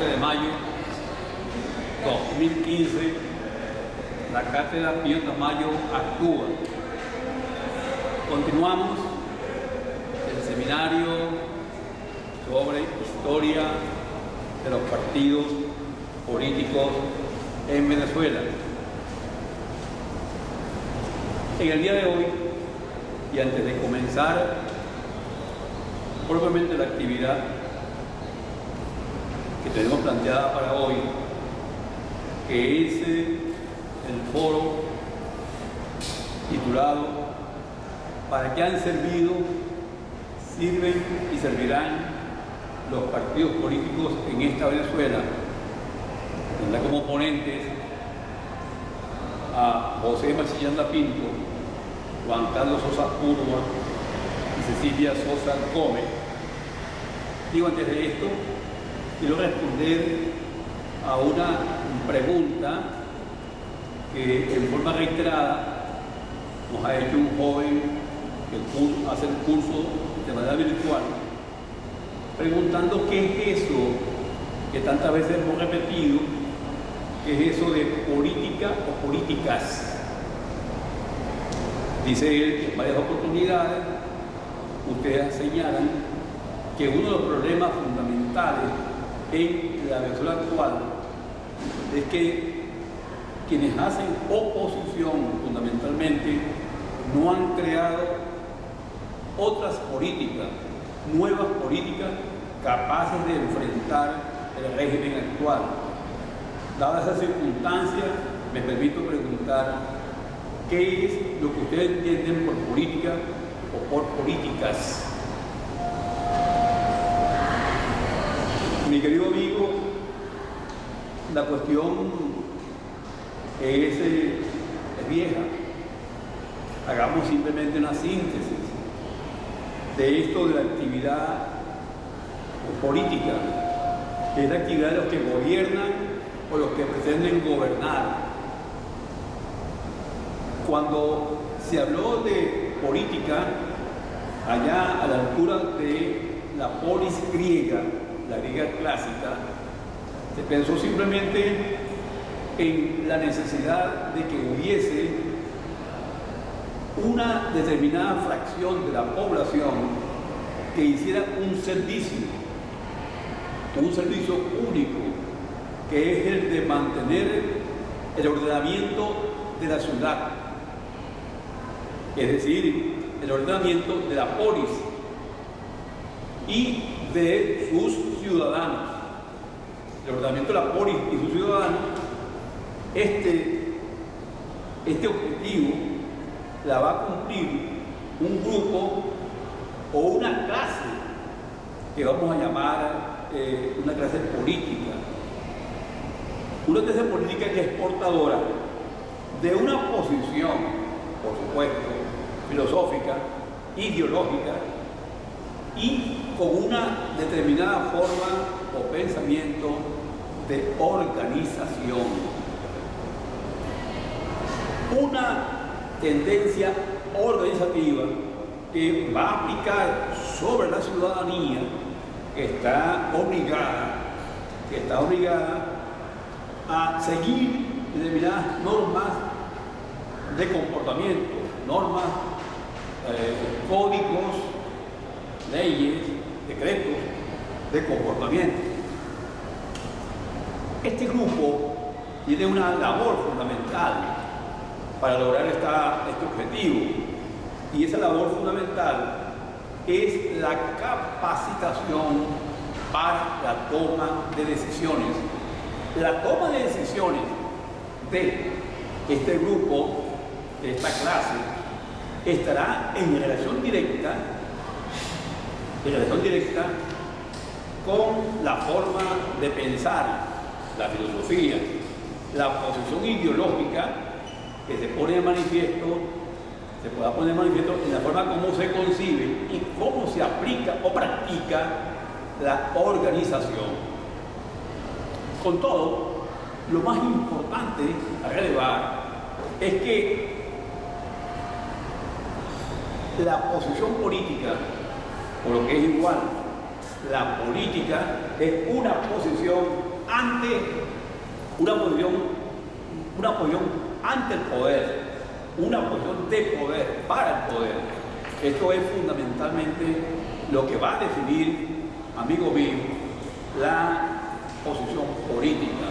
12 de mayo 2015, la Cátedra Pío Tamayo actúa. Continuamos el seminario sobre historia de los partidos políticos en Venezuela. En el día de hoy, y antes de comenzar propiamente la actividad que tenemos planteada para hoy, que es el foro titulado ¿Para qué han servido, sirven y servirán los partidos políticos en esta Venezuela? Tendrá como ponentes a José Machillanda Pinto, Juan Carlos Sosa Urba y Cecilia Sosa Gómez. Digo, antes de esto, quiero responder a una pregunta que en forma reiterada nos ha hecho un joven que hace el curso de manera virtual, preguntando qué es eso que tantas veces hemos repetido, qué es eso de política o políticas. Dice él que en varias oportunidades ustedes señalan que uno de los problemas fundamentales en la Venezuela actual es que quienes hacen oposición fundamentalmente no han creado otras políticas, nuevas políticas capaces de enfrentar el régimen actual. Dadas esas circunstancias, me permito preguntar ¿qué es lo que ustedes entienden por política o por políticas? Mi querido amigo, la cuestión es vieja. Hagamos simplemente una síntesis de esto de la actividad política, que es la actividad de los que gobiernan o los que pretenden gobernar. Cuando se habló de política, allá a la altura de la polis griega, la griega clásica, se pensó simplemente en la necesidad de que hubiese una determinada fracción de la población que hiciera un servicio único, que es el de mantener el ordenamiento de la ciudad, es decir, el ordenamiento de la polis y de sus ciudadanos. El ordenamiento de la polis y sus ciudadanos, este objetivo la va a cumplir un grupo o una clase que vamos a llamar una clase política. Una clase política que es portadora de una posición, por supuesto, filosófica, ideológica y con una determinada forma o pensamiento de organización. Una tendencia organizativa que va a aplicar sobre la ciudadanía que está obligada a seguir determinadas normas de comportamiento, normas, códigos, leyes, decretos de comportamiento. Este grupo tiene una labor fundamental para lograr este objetivo, y esa labor fundamental es la capacitación para la toma de decisiones. La toma de decisiones de este grupo, de esta clase, estará en relación directa con la forma de pensar, la filosofía, la posición ideológica que se pone de manifiesto, se pueda poner de manifiesto en la forma como se concibe y cómo se aplica o practica la organización. Con todo, lo más importante a relevar es que la posición política, o lo que es igual, la política es una posición ante el poder, una posición de poder para el poder. Esto es fundamentalmente lo que va a definir, amigo mío, la posición política.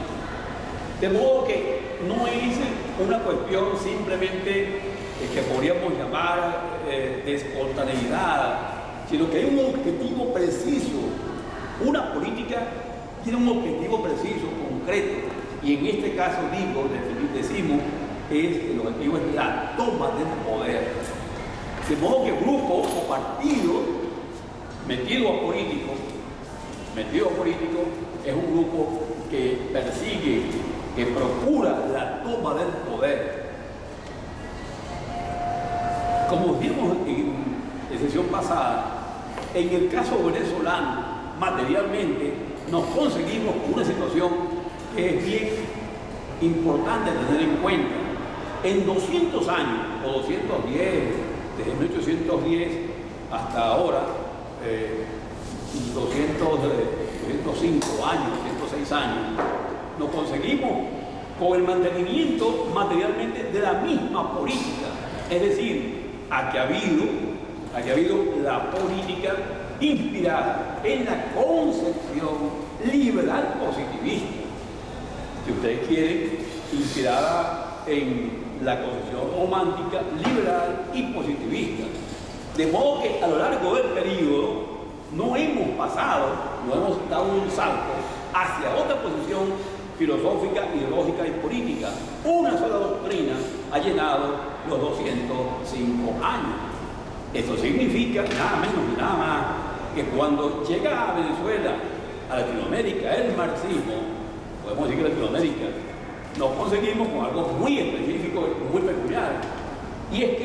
De modo que no es una cuestión simplemente que podríamos llamar de espontaneidad, sino que hay un objetivo preciso. Una política tiene un objetivo preciso, concreto, y en este caso decimos que el objetivo es la toma del poder. De modo que grupos o partidos metido a político es un grupo que persigue, que procura la toma del poder. Como vimos en sesión pasada, en el caso venezolano, materialmente, nos conseguimos una situación que es bien importante tener en cuenta. En 200 años, o 210, desde 1810 hasta ahora, 205 años, 206 años, nos conseguimos con el mantenimiento materialmente de la misma política. Es decir, a que ha habido la política inspirada en la concepción liberal positivista, si ustedes quieren, inspirada en la concepción romántica, liberal y positivista. De modo que a lo largo del periodo no hemos dado un salto hacia otra posición filosófica, ideológica y política. Una sola doctrina ha llenado los 205 años. Esto significa nada menos y nada más que cuando llega a Venezuela, a Latinoamérica, el marxismo, podemos decir que Latinoamérica, nos conseguimos con algo muy específico y muy peculiar. Y es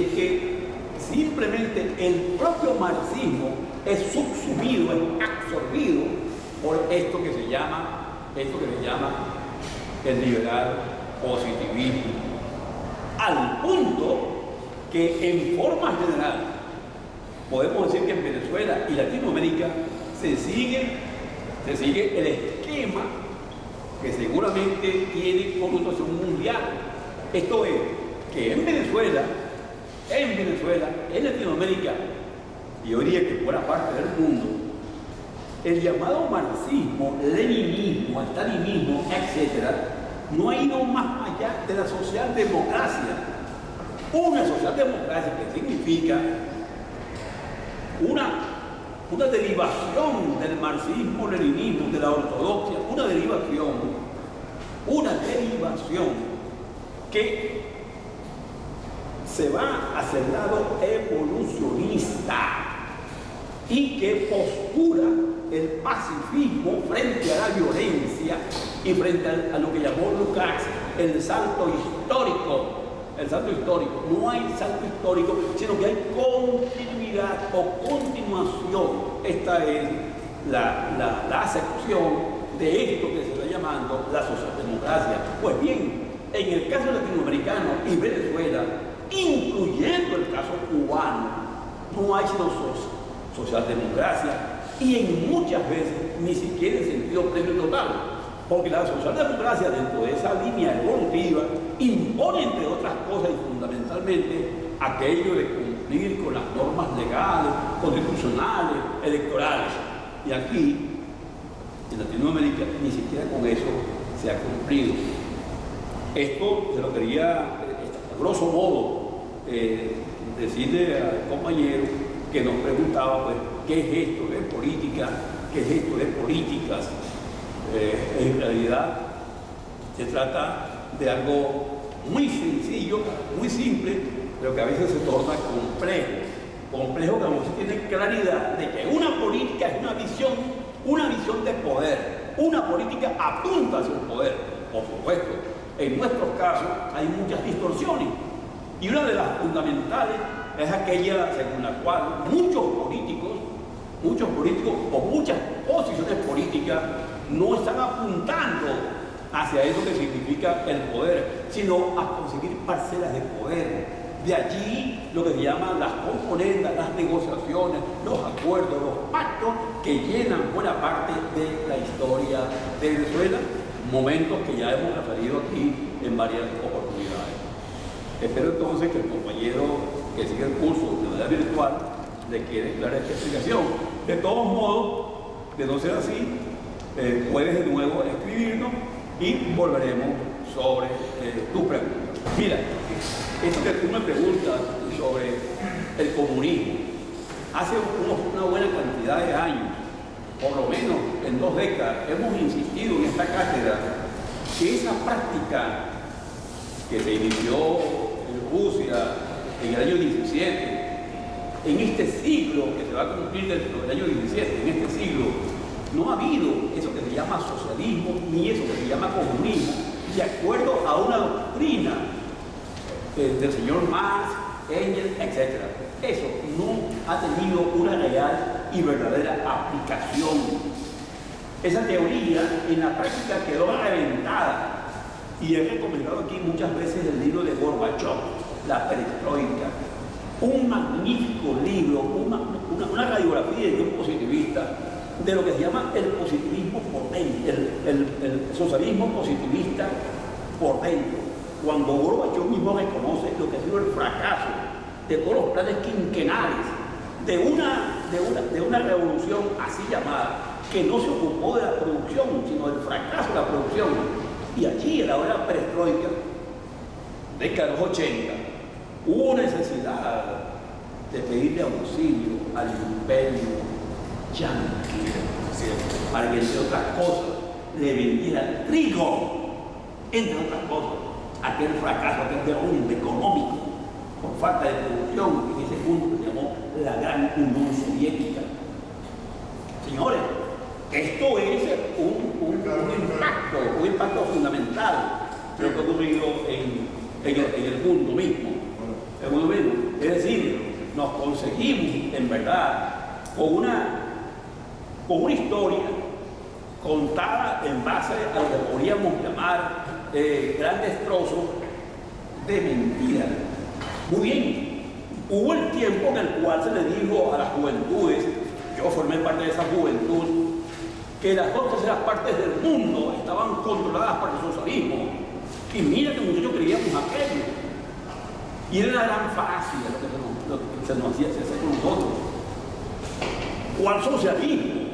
que simplemente el propio marxismo es subsumido, es absorbido por esto que se llama el liberal positivismo, al punto que en forma general podemos decir que en Venezuela y Latinoamérica se sigue el esquema que seguramente tiene connotación mundial. Esto es, que en Venezuela, en Latinoamérica, y yo diría que buena parte del mundo, el llamado marxismo, leninismo, stalinismo, etc., no ha ido más allá de la socialdemocracia. Una socialdemocracia que significa una derivación del marxismo, leninismo, de la ortodoxia, una derivación que se va hacia el lado evolucionista y que postula el pacifismo frente a la violencia y frente a lo que llamó Lukács el salto histórico. El salto histórico. No hay salto histórico, sino que hay continuidad o continuación. Esta es la acepción de esto que se está llamando la socialdemocracia. Pues bien, en el caso latinoamericano y Venezuela, incluyendo el caso cubano, no hay sino socialdemocracia, y en muchas veces ni siquiera en sentido pleno y total, porque la socialdemocracia, dentro de esa línea evolutiva, impone, entre otras cosas y fundamentalmente, aquello de cumplir con las normas legales, constitucionales, electorales. Y aquí, en Latinoamérica, ni siquiera con eso se ha cumplido. Esto se lo quería, a grosso modo, decirle al compañero que nos preguntaba, pues, ¿qué es esto de política? ¿Qué es esto de políticas? En realidad se trata de algo muy sencillo, muy simple, pero que a veces se torna complejo que a veces tiene claridad de que una política es una visión de poder, una política apunta hacia el poder. Por supuesto, en nuestros casos hay muchas distorsiones, y una de las fundamentales es aquella según la cual muchos políticos o muchas posiciones políticas no están apuntando hacia eso que significa el poder, sino a conseguir parcelas de poder, De allí lo que se llaman las componendas, las negociaciones, los acuerdos, los pactos que llenan buena parte de la historia de Venezuela, momentos que ya hemos referido aquí en varias oportunidades. Espero entonces que el compañero que sigue el curso de manera virtual le quede clara esta explicación. De todos modos, de no ser así, puedes de nuevo escribirnos y volveremos sobre tus preguntas. Mira, esto que tú me preguntas sobre el comunismo, hace una buena cantidad de años, por lo menos en 2 décadas, hemos insistido en esta cátedra que esa práctica que se inició en Rusia en el año 17, en este siglo que se va a cumplir dentro del año 17, en este siglo, no ha habido eso que se llama socialismo ni eso que se llama comunismo, de acuerdo a una doctrina del señor Marx, Engels, etc. Eso no ha tenido una real y verdadera aplicación. Esa teoría en la práctica quedó reventada y he recomendado aquí muchas veces el libro de Gorbachev, La Perestroika, un magnífico libro, una radiografía de un positivista de lo que se llama el positivismo por dentro, el socialismo positivista por dentro. Cuando Gorbachev mismo reconoce lo que ha sido el fracaso de todos los planes quinquenales de una revolución así llamada, que no se ocupó de la producción, sino del fracaso de la producción. Y allí, en la hora de la perestroika, década de los 80, hubo necesidad de pedirle auxilio al imperio yanqui, para que, entre otras cosas, le vendiera trigo, entre otras cosas, aquel fracaso, aquel derrumbe económico por falta de producción en ese punto que se llamó la Gran Unión Soviética. Señores, esto es un impacto fundamental de lo que ha ocurrido en el mundo mismo. Es decir, nos conseguimos en verdad con una historia contada en base a lo que podríamos llamar grandes trozos de mentira. Muy bien, hubo el tiempo en el cual se le dijo a las juventudes, yo formé parte de esa juventud, que las 2/3 partes del mundo estaban controladas por el socialismo. Y mira que muchachos creíamos aquello. Y era una gran falacia lo que se nos hacía hacer con nosotros. ¿Cuál socialismo?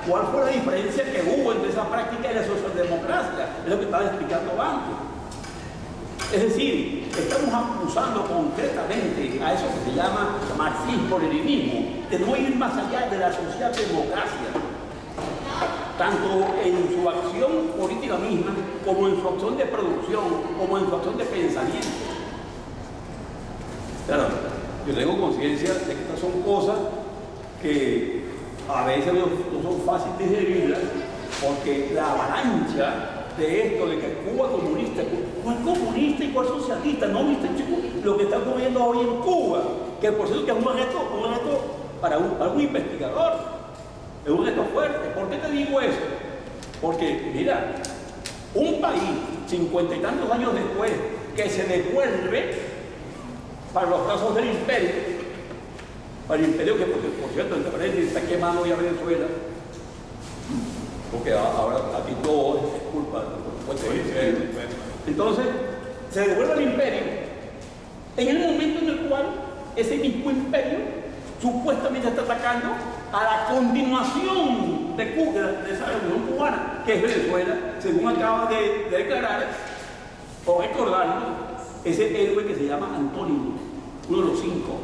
¿Cuál fue la diferencia que hubo entre esa práctica y la socialdemocracia? Es lo que estaba explicando antes. Es decir, estamos acusando concretamente a eso que se llama marxismo-leninismo, de no ir más allá de la socialdemocracia, tanto en su acción política misma, como en su acción de producción, como en su acción de pensamiento. Claro, yo tengo conciencia de que estas son cosas que a veces no son fáciles de digerirlas, porque la avalancha de esto, de que Cuba comunista, ¿cuál comunista y cuál socialista? ¿No viste, chicos, lo que está ocurriendo hoy en Cuba? Que por cierto que es un reto para un investigador, es un reto fuerte. ¿Por qué te digo eso? Porque, mira, un país 50 y tantos años después que se devuelve para los casos del imperio, para el imperio que, por cierto, entre paréntesis, está quemando ya Venezuela, porque ahora aquí todo es culpa de los. Entonces, se devuelve al imperio en el momento en el cual ese mismo imperio supuestamente está atacando a la continuación de Cuba, de esa revolución cubana, que es Venezuela, según acaba de declarar o recordando ese héroe que se llama Antonio, uno de los 5.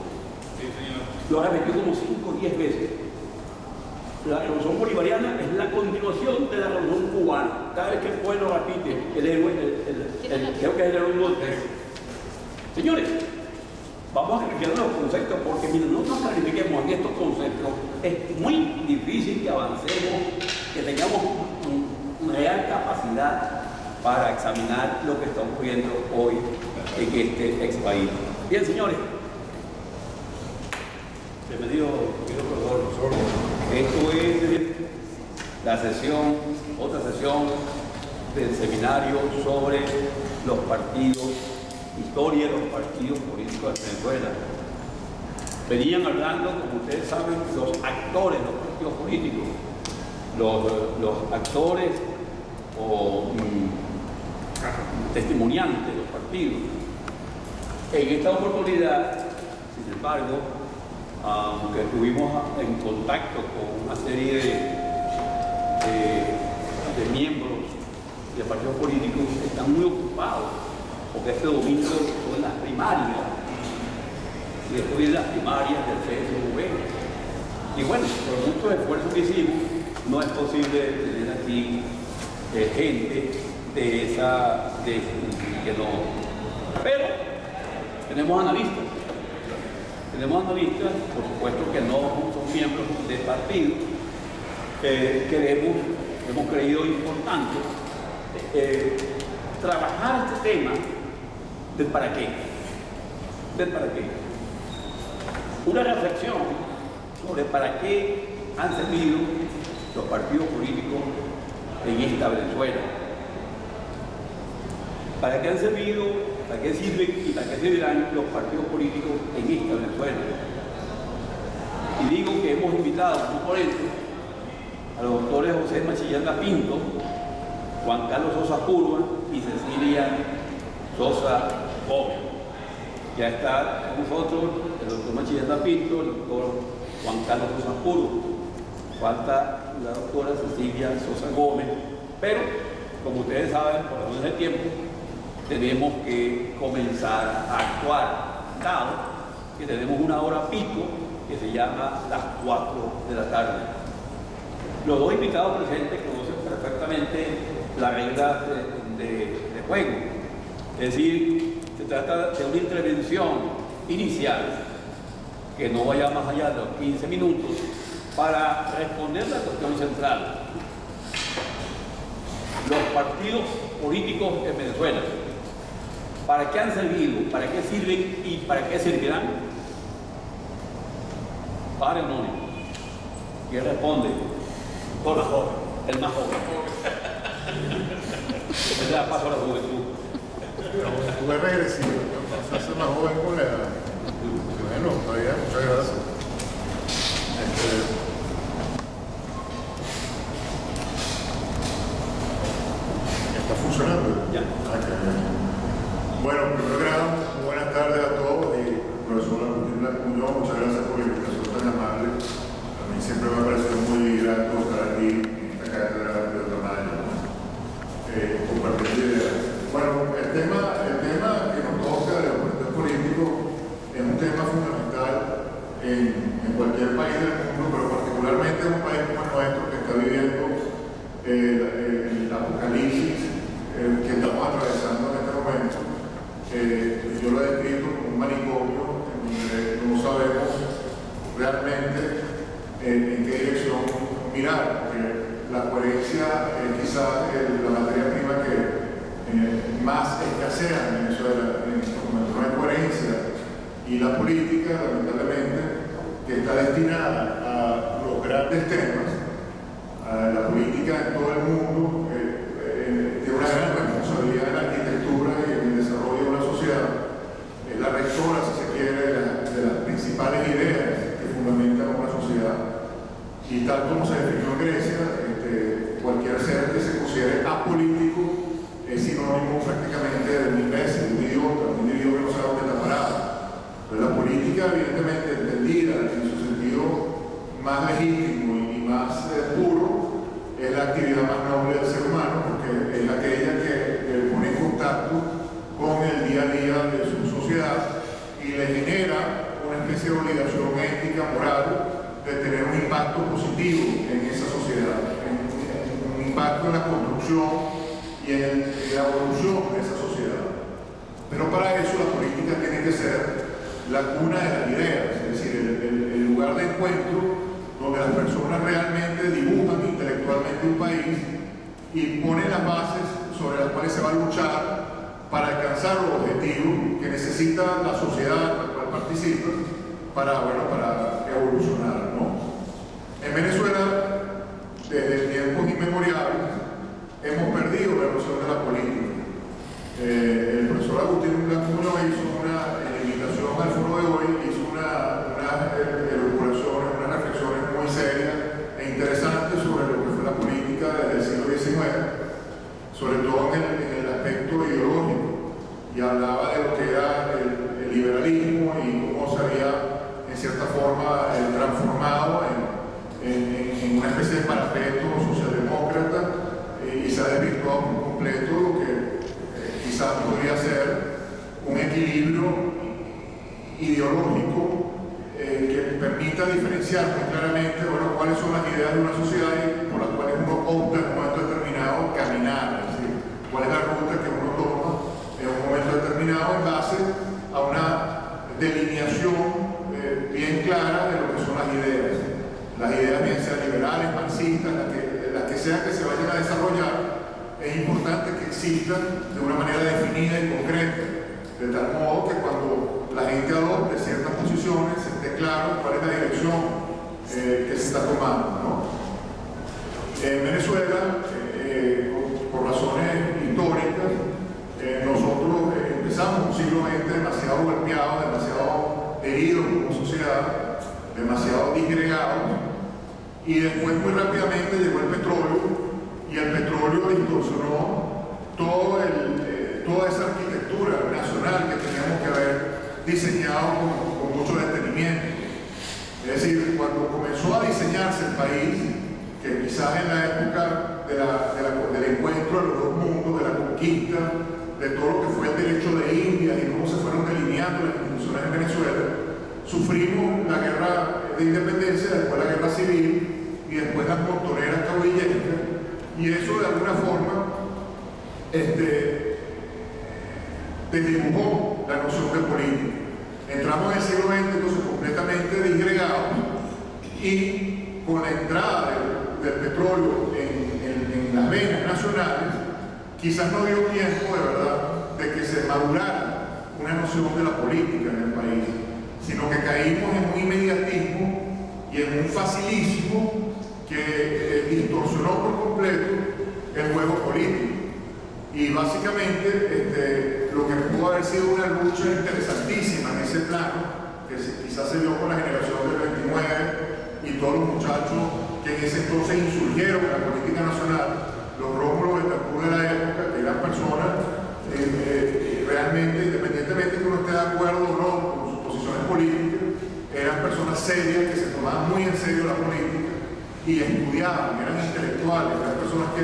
Sí, señor. Lo ha repetido como 5 o 10 veces. La revolución bolivariana es la continuación de la revolución cubana. Cada vez que el pueblo repite el héroe, creo que es el héroe Montes. Señores, vamos a clarificar los conceptos, porque mientras no nos clarifiquemos en estos conceptos, es muy difícil que avancemos, que tengamos una real capacidad para examinar lo que está ocurriendo hoy en este ex país. Bien, señores. Bienvenido, profesor. Esto es la sesión, otra sesión del seminario sobre los partidos historia de los partidos políticos de Venezuela. Venían hablando, como ustedes saben, los actores de los partidos políticos, los actores o testimoniantes de los partidos. En esta oportunidad, sin embargo, aunque estuvimos en contacto con una serie de miembros de partidos políticos, están muy ocupados, porque este domingo son las primarias, y después vienen las primarias del CSV. Y bueno, por muchos esfuerzos que hicimos, no es posible tener aquí gente de esa, que no. Pero tenemos analistas, por supuesto que no son miembros del partido, hemos creído importante trabajar este tema del para qué. Una reflexión sobre para qué han servido los partidos políticos en esta Venezuela. ¿Para qué han servido, para qué sirven y para qué servirán los partidos políticos en esta Venezuela? Y digo que hemos invitado como ponentes a los doctores José Machillanda Pinto, Juan Carlos Sosa Curva y Cecilia Sosa Gómez. Ya está con nosotros el doctor Machillanda Pinto, el doctor Juan Carlos Sosa Curva. Falta la doctora Cecilia Sosa Gómez, pero como ustedes saben, por razones de tiempo, tenemos que comenzar a actuar, dado que tenemos una hora pico que se llama las 4 de la tarde. Los dos invitados presentes conocen perfectamente las reglas de juego. Es decir, se trata de una intervención inicial que no vaya más allá de los 15 minutos para responder la cuestión central. Los partidos políticos en Venezuela, ¿para qué han servido? ¿Para qué sirven? ¿Y para qué servirán? Padre anónimo. ¿Quién responde? Por la joven, el más joven. Le da paso a la juventud. La juventud es regresiva, se hace más joven con la edad. Bueno, está bien, muchas gracias. ¿Está funcionando? Ya. Bueno, primero que nada, buenas tardes a todos y profesor Agustín Muñoz, muchas gracias por la invitación tan amable. A mí siempre me ha parecido muy grato estar aquí en esta cátedra de tamaño, compartiendo ideas. Bueno, el tema que nos toca de los partidos políticos es un tema fundamental en cualquier país del mundo, pero particularmente en un país como el nuestro que está viviendo el apocalipsis que estamos atravesando en este momento. Yo lo he descrito como un manicomio en donde no sabemos realmente en qué dirección mirar, porque la coherencia es quizás la materia prima que más escasea en Venezuela en estos momentos. No hay coherencia, y la política, lamentablemente, que está destinada a los grandes temas, a la política en todo el mundo, tiene una gran responsabilidad en la arquitectura y en el desarrollo de una sociedad. Es la rectora, si se quiere, de las principales ideas que fundamentan una sociedad. Y tal como se definió en Grecia, cualquier ser que se considere apolítico es sinónimo prácticamente de un imbécil, un idiota, un individuo que no sabe dónde está parado. Pero la política, evidentemente, entendida en su sentido más legítimo y más puro, es la actividad más noble del ser humano, porque es aquella que pone en contacto con el día a día de su sociedad y le genera una especie de obligación ética, moral, de tener un impacto positivo en esa sociedad, un impacto en la construcción y en la evolución de esa sociedad. Pero para eso la política tiene que ser la cuna de las ideas, es decir, el lugar de encuentro donde las personas realmente dibujan intelectualmente un país y ponen las bases sobre las cuales se va a luchar para alcanzar los objetivos que necesita la sociedad en la cual participa para evolucionar, ¿no? En Venezuela, desde tiempos inmemoriales, hemos perdido la noción de la política. El profesor profesor Agustín Blancuño hizo una invitación al foro de hoy, hizo unas elaboraciones, unas reflexiones muy serias e interesantes sobre lo que fue la política desde el siglo XIX, sobre todo en el aspecto ideológico, y hablaba de lo que era el liberalismo y cómo se había, en cierta forma, transformado en una especie de parapeto socialdemócrata, y se ha desvirtuado por completo lo que quizás podría ser un equilibrio ideológico que permita diferenciar muy claramente, bueno, cuáles son las ideas de una sociedad por las cuales uno opta en un momento determinado caminar, es decir, cuál es la ruta que uno toma en un momento determinado en base a una delineación bien clara de lo que son las ideas. Las ideas bien sean liberales, marxistas, las que sean que se vayan a desarrollar, es importante que existan de una manera definida y concreta, de tal modo que cuando la gente adopte ciertas posiciones esté claro cuál es la dirección que se está tomando, ¿no? En Venezuela, por razones históricas, nosotros empezamos un siglo XX demasiado golpeados, demasiado heridos como sociedad, demasiado disgregados, y después muy rápidamente llegó el petróleo, y el petróleo distorsionó toda esa arquitectura nacional que teníamos que haber diseñado con mucho detenimiento. Es decir, cuando comenzó a diseñarse el país, que quizás en la época del encuentro de los dos mundos, de la conquista, de todo lo que fue el derecho de Indias y cómo se fueron delineando las instituciones en Venezuela, sufrimos la guerra de independencia, después la guerra civil y después las montoneras caudilleras, y eso de alguna forma desdibujó la noción de política. Entramos en el siglo XX entonces completamente disgregados, y con la entrada del petróleo en las venas nacionales, quizás no dio tiempo de verdad de que se madurara una noción de la política en el país, sino que caímos en un inmediatismo y en un facilismo que distorsionó por completo el juego político. Y básicamente lo que pudo haber sido una lucha interesantísima en ese plano, que quizás se dio con la generación del 29 y todos los muchachos que en ese entonces insurgieron en la política nacional, los Rómulo Betancourt de la época, que eran personas realmente, independientemente de que uno esté de acuerdo o no con sus posiciones políticas, eran personas serias que se tomaban muy en serio la política y estudiaban, eran intelectuales, eran personas que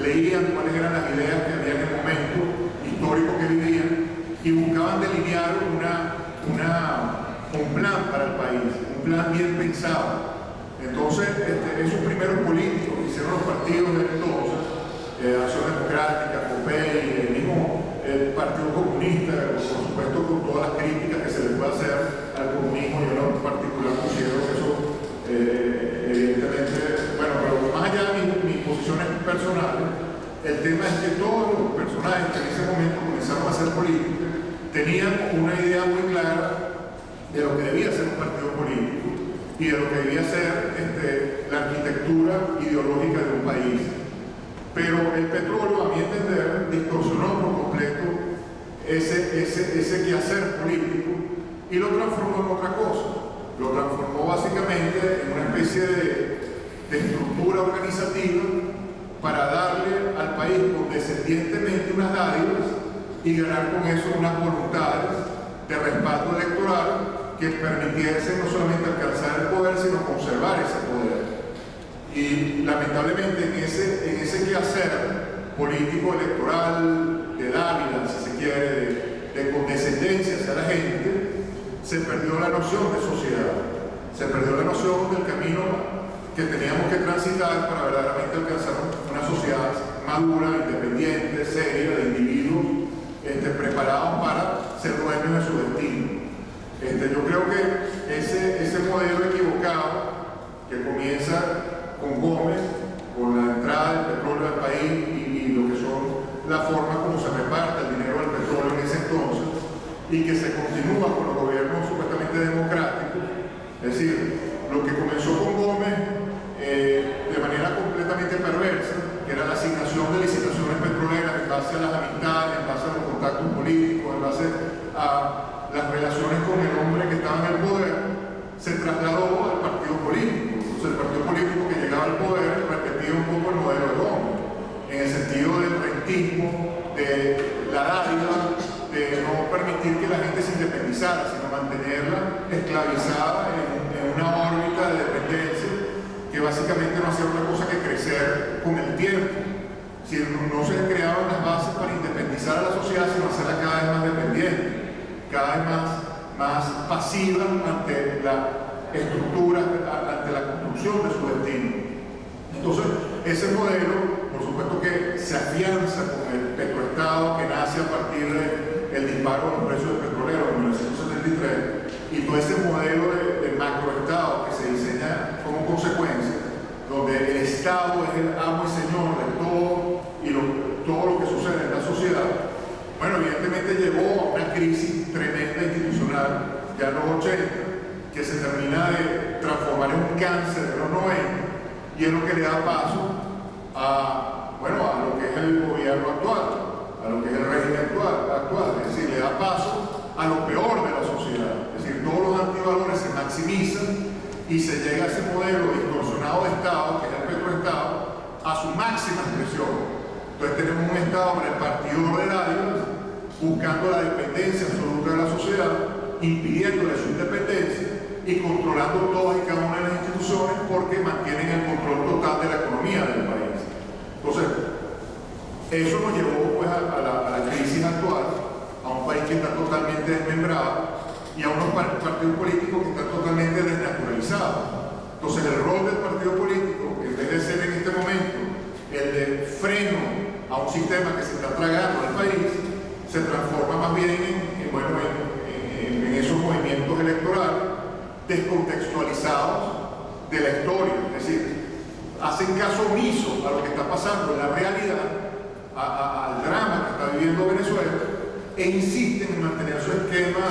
leían cuáles eran las ideas que había en el momento histórico que vivían y buscaban delinear un plan para el país, un plan bien pensado. Entonces, esos primeros políticos que hicieron los partidos de entonces, Acción Democrática, COPEI, el mismo Partido Comunista, por supuesto con todas las críticas que se le puede hacer al comunismo, yo en particular considero que eso evidentemente, bueno, pero más allá de mis posiciones personales, el tema es que todos los personajes que en ese momento comenzaron a hacer política tenían una idea muy clara de lo que debía ser un partido político y de lo que debía ser la arquitectura ideológica de un país. Pero el petróleo, a mi entender, distorsionó por completo ese quehacer político y lo transformó en otra cosa. Lo transformó básicamente en una especie de estructura organizativa para darle al país condescendientemente unas dádivas y ganar con eso unas voluntades de respaldo electoral que permitiesen no solamente alcanzar el poder, sino conservar ese poder. Y lamentablemente en ese quehacer político electoral, de dádivas, si se quiere, de condescendencia hacia la gente, se perdió la noción de sociedad, se perdió la noción del camino que teníamos que transitar para verdaderamente alcanzar una sociedad madura, independiente, seria, de individuos preparados para ser dueños de su destino. Yo creo que ese modelo equivocado que comienza con Gómez, con la entrada del petróleo al país y lo que son la forma como se reparte el dinero del petróleo en ese entonces, y que se continúa con los gobiernos supuestamente democráticos, es decir, lo que comenzó con Gómez de manera completamente perversa, que era la asignación de licitaciones petroleras base a las amistades, en base a los contactos políticos, en base a las relaciones con el hombre que estaba en el poder, se trasladó al partido político. Entonces el partido político que llegaba al poder repetía un poco el modelo de Gómez, en el sentido del rentismo, de la dádiva, de no permitir que la gente se independizara, sino mantenerla esclavizada en una órbita de dependencia que básicamente no hacía otra cosa que crecer con el tiempo. Si no se creaban las bases para independizar a la sociedad, sino hacerla cada vez más dependiente, cada vez más pasiva ante la estructura, ante la construcción de su destino. Entonces, ese modelo, por supuesto que se afianza con el petroestado que nace a partir del disparo de los precios del petrolero en 1973 y todo ese modelo de macroestado que se diseña como consecuencia, donde el Estado es el amo y señor de todo y todo lo que sucede en la sociedad. Bueno, evidentemente llevó a una crisis tremenda institucional ya en los 80, que se termina de transformar en un cáncer de los 90, y es lo que le da paso a lo que es el gobierno actual, a lo que es el régimen actual, es decir, le da paso a lo peor de la sociedad, es decir, todos los antivalores se maximizan y se llega a ese modelo distorsionado de Estado, que es el petroestado, a su máxima expresión. Entonces tenemos un Estado repartidor de dádivas, buscando la dependencia absoluta de la sociedad, impidiéndole su independencia y controlando todas y cada una de las instituciones porque mantienen el control total de la economía del país. Entonces, eso nos llevó pues, a la crisis actual, a un país que está totalmente desmembrado y a unos partidos políticos que están totalmente desnaturalizados. Entonces, el rol del partido político, en vez de ser en este momento el de freno a un sistema que se está tragando al país, se transforma más bien en esos movimientos electorales descontextualizados de la historia, es decir, hacen caso omiso a lo que está pasando en la realidad, al drama que está viviendo Venezuela, e insisten en mantener su esquema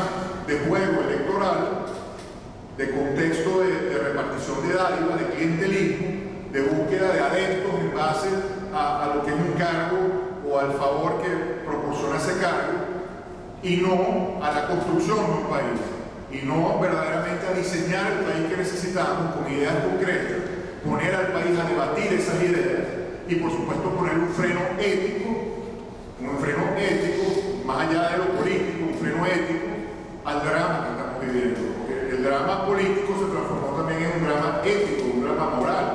de juego electoral, de contexto de repartición de dádivas, de clientelismo, de búsqueda de adeptos en base a lo que es un cargo o al favor que proporciona ese cargo, y no a la construcción de un país, y no verdaderamente a diseñar el país que necesitamos con ideas concretas, poner al país a debatir esas ideas y por supuesto poner un freno ético, más allá de lo político, un freno ético al drama que estamos viviendo, porque el drama político se transformó también en un drama ético, un drama moral,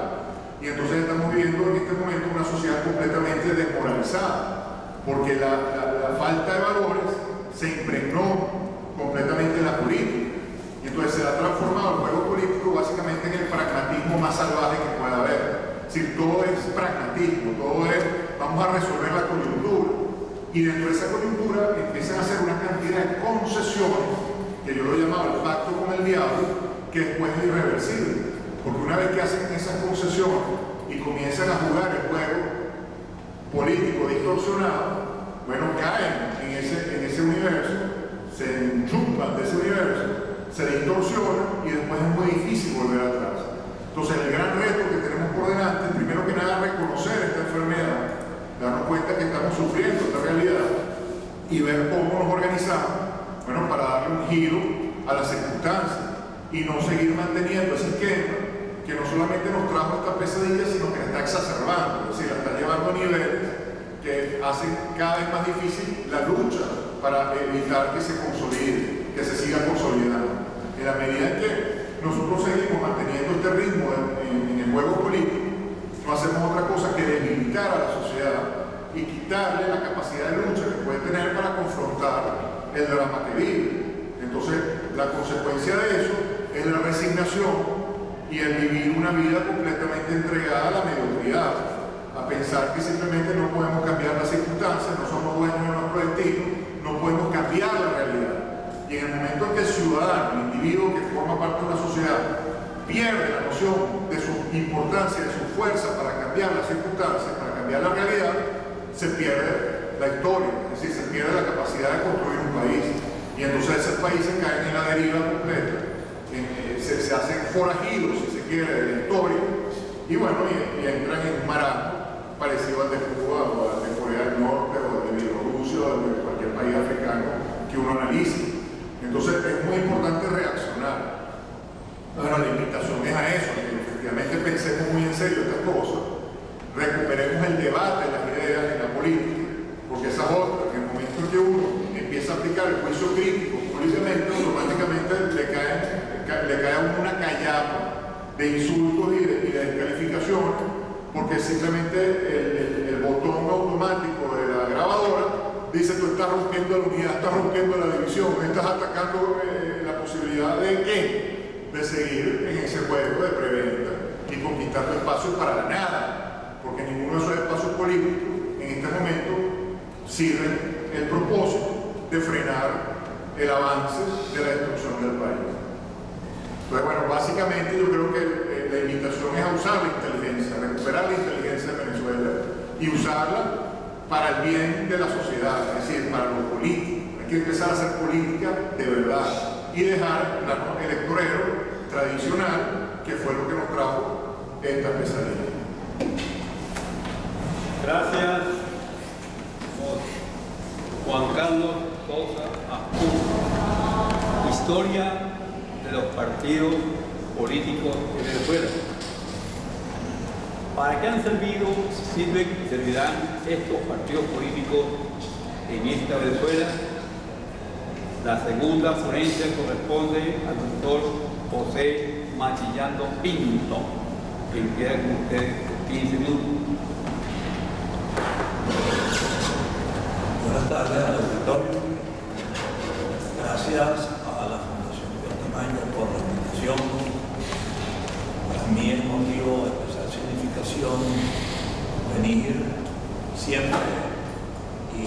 y entonces estamos viviendo en este momento una sociedad completamente desmoralizada, porque la falta de valores se impregnó completamente en la política, y entonces se ha transformado el juego político básicamente en el pragmatismo más salvaje que pueda haber. Es decir, todo es pragmatismo, todo es vamos a resolver la coyuntura, y dentro de esa coyuntura empiezan a hacer una cantidad de concesiones, que yo lo he llamado el pacto con el diablo, que después es irreversible, porque una vez que hacen esas concesiones y comienzan a jugar el juego político distorsionado, bueno, caen en ese universo, se enchumban de ese universo, se distorsionan y después es muy difícil volver atrás. Entonces el gran reto que tenemos por delante es primero que nada reconocer esta enfermedad, darnos cuenta que estamos sufriendo esta realidad y ver cómo nos organizamos, bueno, para darle un giro a las circunstancias y no seguir manteniendo ese esquema que no solamente nos trajo esta pesadilla, sino que la está exacerbando, es decir, la está llevando a niveles que hacen cada vez más difícil la lucha para evitar que se consolide, que se siga consolidando. En la medida en que nosotros seguimos manteniendo este ritmo en el juego político, no hacemos otra cosa que debilitar a la sociedad y quitarle la capacidad de lucha que puede tener para confrontar el drama que vive. Entonces, la consecuencia de eso es la resignación y el vivir una vida completamente entregada a la mediocridad, a pensar que simplemente no podemos cambiar las circunstancias, no somos dueños de nuestro destino, no podemos cambiar la realidad. Y en el momento en que el ciudadano, el individuo que forma parte de una sociedad, pierde la noción de su importancia, de su fuerza para cambiar las circunstancias, para cambiar la realidad, se pierde la historia, es decir, se pierde la capacidad de construir un país. Y entonces esos países caen en la deriva completa, se hacen forajidos, si se quiere, de la historia, y bueno, y entran en un marasmo parecido al de Cuba o al de Corea del Norte o al de Bielorrusia o al de cualquier país africano que uno analice. Entonces es muy importante reaccionar. Bueno, la invitación es a eso, que efectivamente pensemos muy en serio estas cosas, recuperemos el debate, las ideas en la política, porque esas otras, en el momento en que uno empieza a aplicar el juicio crítico públicamente, automáticamente le cae a uno una callada de insultos y de descalificaciones, porque simplemente el botón automático de la grabadora dice: tú estás rompiendo la unidad, estás rompiendo la división, estás atacando la posibilidad de ¿qué? De seguir en ese juego de preventa y conquistar tu espacio para la nada, porque ninguno de esos espacios políticos en este momento sirve el propósito de frenar el avance de la destrucción del país. Entonces, bueno, básicamente yo creo que la invitación es a usar la inteligencia, recuperar la inteligencia de Venezuela y usarla para el bien de la sociedad, es decir, para los políticos. Hay que empezar a hacer política de verdad y dejar el electorero tradicional, que fue lo que nos trajo esta pesadilla. Gracias, Juan Carlos Sosa Ascún. Historia de los partidos políticos de Venezuela. ¿Para qué han servido, sirven y servirán estos partidos políticos en esta Venezuela? La segunda ponencia corresponde al doctor José Machillando Pinto, quien queda con ustedes 15 minutos. Buenas tardes al auditorio. Gracias a la Fundación Tamayo por la invitación. Para mí es motivo de especial significación venir siempre y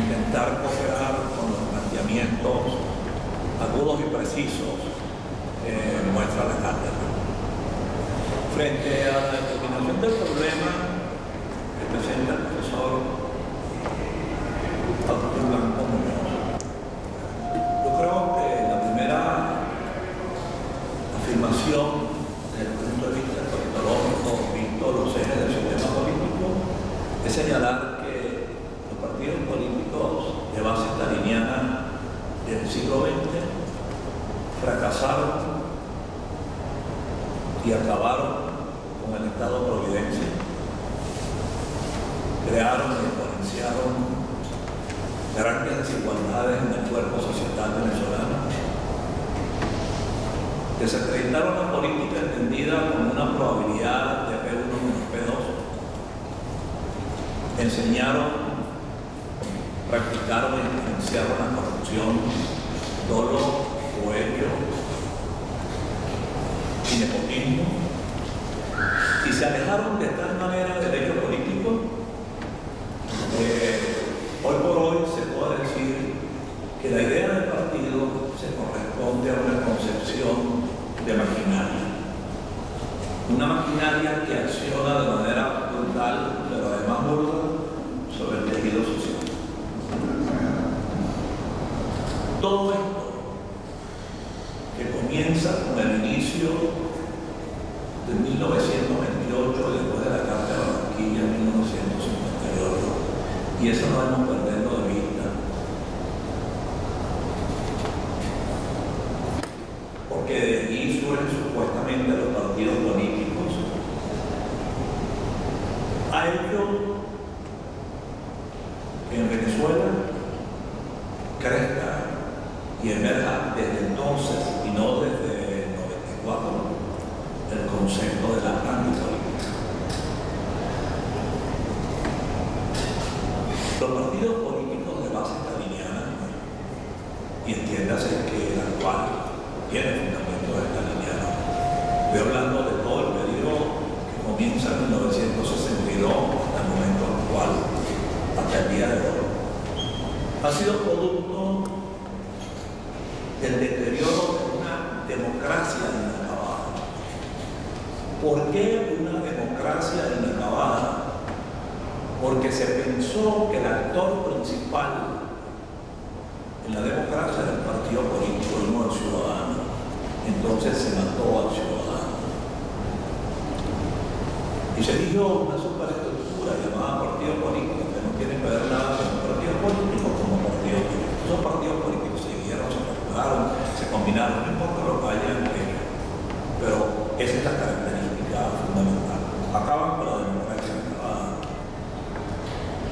intentar cooperar con los planteamientos agudos y precisos que muestra la cátedra. Frente a la determinación del problema que presenta el profesor Arturo Blanco Muñoz, yo creo que la primera afirmación desde el punto de vista politológico, visto los ejes del sistema político, es señalar que los partidos políticos de base staliniana del siglo XX fracasaron y acabaron con el Estado Providencia, crearon y exponenciaron grandes desigualdades en el cuerpo societal venezolano, desacreditaron la política entendida como una probabilidad de P1 menos P2, enseñaron, practicaron y influenciaron la corrupción, dolo, coello y nepotismo, y se alejaron de tal manera del hecho político que hoy por hoy se puede decir que la idea del partido se corresponde a una concepción de maquinaria. Una maquinaria que acciona de manera brutal, pero además burda, sobre el tejido social. Todo esto que comienza con el inicio de 1928, después de la Carta de Barranquilla en 1958, y eso no debemos perderlo de vista, porque de allí surgen supuestamente los partidos políticos, ha hecho que en Venezuela crezca y emerja desde entonces y no desde el 94 el concepto de la antipolítica. Los partidos políticos de base staliniana, y entiéndase que el actual tiene fundamentos stalinianos, estoy hablando de todo el periodo que comienza en 1962 hasta el momento actual, hasta el día de hoy, ha sido producto del deterioro de una democracia inacabada. ¿Por qué una democracia inacabada? Porque se pensó que el actor principal en la democracia era el partido político y no el ciudadano. Entonces se mató al ciudadano. Y se dio una superestructura se llamaba partido político, que no tiene que ver nada con partidos políticos como partidos políticos. Esos partidos políticos se dieron, se calcularon, se combinaron, no importa lo que haya en ellos. Pero esa es la característica fundamental. Acaban con la democracia acabada.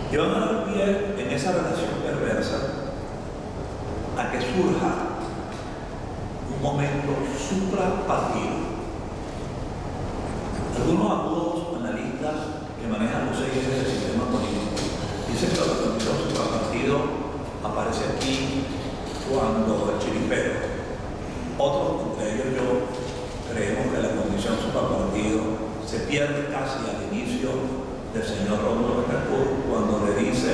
Y van a dar pie en esa relación perversa a que surja un momento suprapartido. Algunos agudos analistas que manejan los 6 ejes del sistema político dicen que la condición suprapartido aparece aquí cuando el chiripero. Otros, entre ellos yo, creemos que la condición suprapartido se pierde casi al inicio del señor Rómulo Betancourt cuando le dice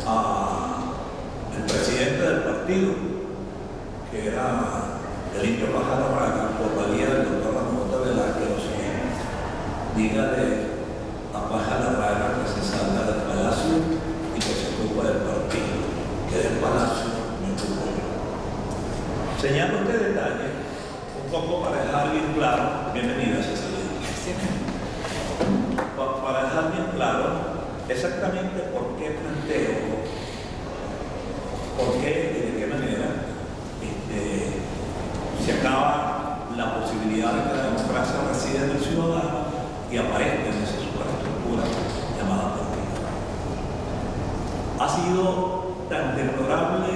al presidente del partido, que era el indio Pájaro Raga, por valía del doctor Ramón Velázquez, lo siguiente: dígale a Pájaro Raga que se salga del palacio y que se ocupe del partido, que del palacio me ocupo yo. Señalo este detalle un poco para dejar bien claro, bienvenida Cecilia, para dejar bien claro exactamente por qué planteo, por qué y de qué manera se acaba la posibilidad de que la democracia resida en el ciudadano y aparezca en esa superestructura llamada partido. Ha sido tan deplorable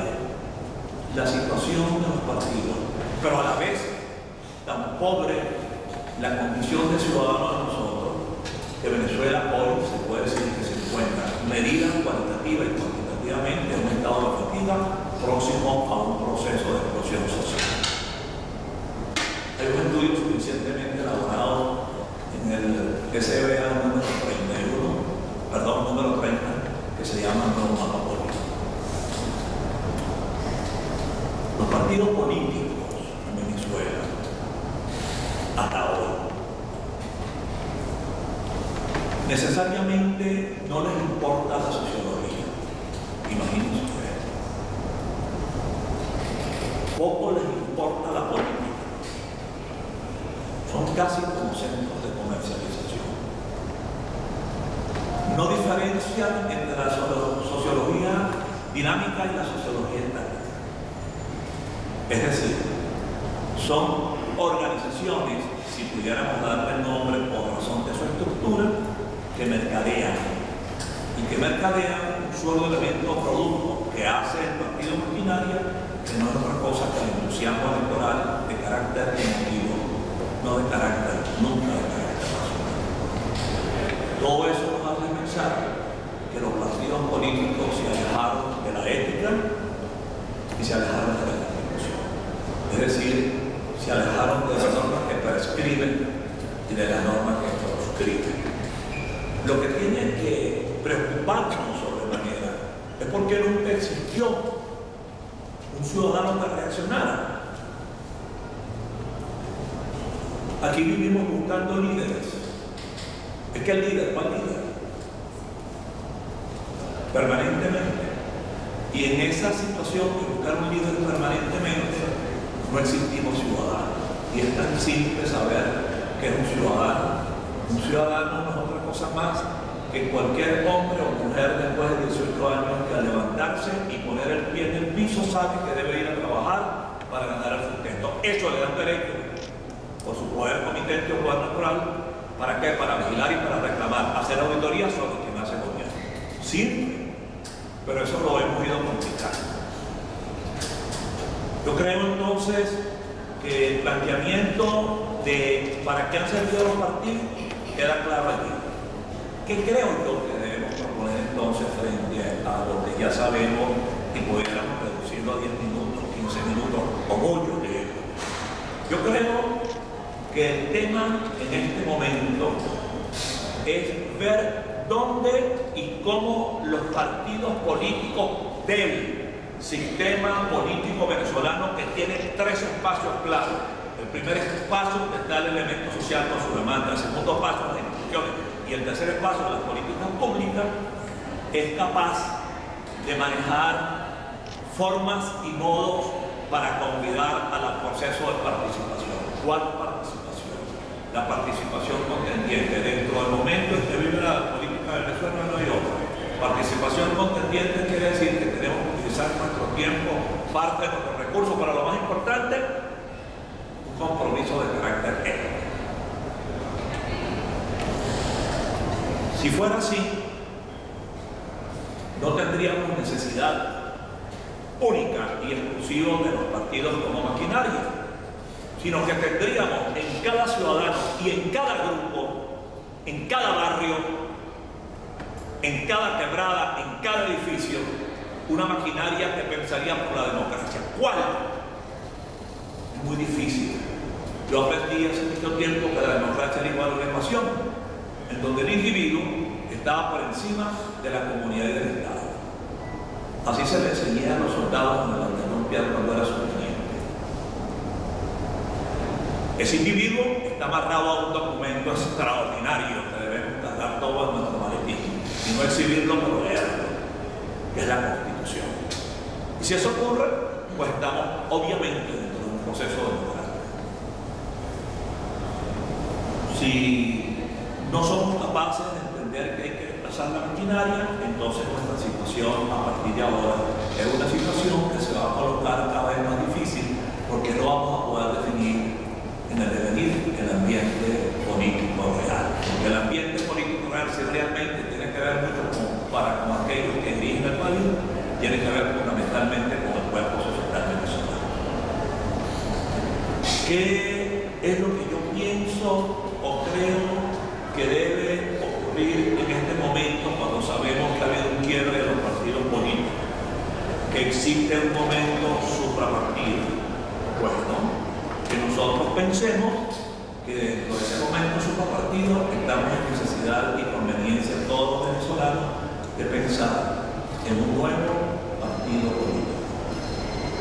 la situación de los partidos, pero a la vez tan pobre la condición de ciudadanos de nosotros, que Venezuela hoy se puede decir que se encuentra medida cualitativa y cuantitativamente en un estado de fatiga próximo a un proceso de explosión social. Hay un estudio suficientemente elaborado en el SBA número 30, que se llama Nuevo Mapa Político. Los partidos políticos en Venezuela, hasta hoy, necesariamente no les importa la sociología. Imagínense ustedes. Poco les importa la política. Son casi como centros de comercialización. No diferencian entre la sociología dinámica y la sociología estática. Es decir, son organizaciones, si pudiéramos darle el nombre por razón de su estructura, que mercadean un solo elemento o producto que hace el partido maquinaria, que no es otra cosa que el entusiasmo electoral de carácter emotivo, no de carácter, nunca de carácter racional. Todo eso nos hace pensar que los partidos políticos se alejaron de la ética y se alejaron de la constitución. Es decir, se alejaron de las normas que prescriben y de las normas que proscriben. Lo que tiene que preocuparnos sobremanera es porque nunca existió un ciudadano que reaccionara. Aquí vivimos buscando líderes. Es que el líder, ¿cuál líder? Permanentemente. Y en esa situación de buscar un líder permanentemente, no existimos ciudadanos. Y es tan simple saber que es un ciudadano. Un ciudadano no es otra cosa más que cualquier hombre o mujer después de 18 años que al levantarse y poner el pie en el piso sabe que debe ir a trabajar para ganar el sustento. Eso le da un derecho por su poder comitente o poder natural. ¿Para qué? Para vigilar y para reclamar, hacer auditorías sobre quien hace gobierno. Simple, pero eso lo hemos ido complicando. Yo creo entonces que el planteamiento de para qué han servido los partidos queda claro allí. ¿Qué creo yo que debemos proponer entonces frente a lo que ya sabemos y pudiéramos reducirlo a 10 minutos, 15 minutos o mucho de ello? Yo creo que el tema en este momento es ver dónde y cómo los partidos políticos del sistema político venezolano, que tiene 3 espacios claros. El primer espacio está el elemento social con su demanda, el segundo paso las instituciones y el tercer espacio las políticas públicas, es capaz de manejar formas y modos para convidar al proceso de participación. ¿Cuál participación? La participación contendiente dentro del momento en que vive la política de Venezuela parte de nuestros recursos, pero lo más importante, un compromiso de carácter ético. Si fuera así, no tendríamos necesidad única y exclusiva de los partidos como maquinaria, sino que tendríamos en cada ciudadano y en cada grupo, en cada barrio, en cada quebrada, en cada edificio, una maquinaria que pensaría por la democracia. ¿Cuál? Es muy difícil. Yo aprendí hace mucho tiempo que la democracia era igual a una ecuación, en donde el individuo estaba por encima de la comunidad y del Estado. Así se le enseñaba a los soldados en el batallón Piar cuando era su teniente. Ese individuo está amarrado a un documento extraordinario que debemos cargar todo en nuestro maletín y no exhibirlo, pero leerlo, que es la Constitución. Y si eso ocurre, pues estamos obviamente dentro de un proceso democrático. Si no somos capaces de entender que hay que desplazar la maquinaria, entonces nuestra situación a partir de ahora es una situación que se va a colocar cada vez más difícil, porque no vamos a poder definir en el devenir el ambiente político real. Porque el ambiente político real, si realmente tiene que ver mucho con aquellos que dirigen el país, tiene que ver fundamentalmente con el cuerpo social venezolano. ¿Qué es lo que yo pienso o creo que debe ocurrir en este momento cuando sabemos que ha habido un quiebre de los partidos políticos, que existe un momento suprapartido? Bueno, que nosotros pensemos que dentro de ese momento suprapartido estamos en necesidad y conveniencia todos los venezolanos de pensar en un nuevo partido político.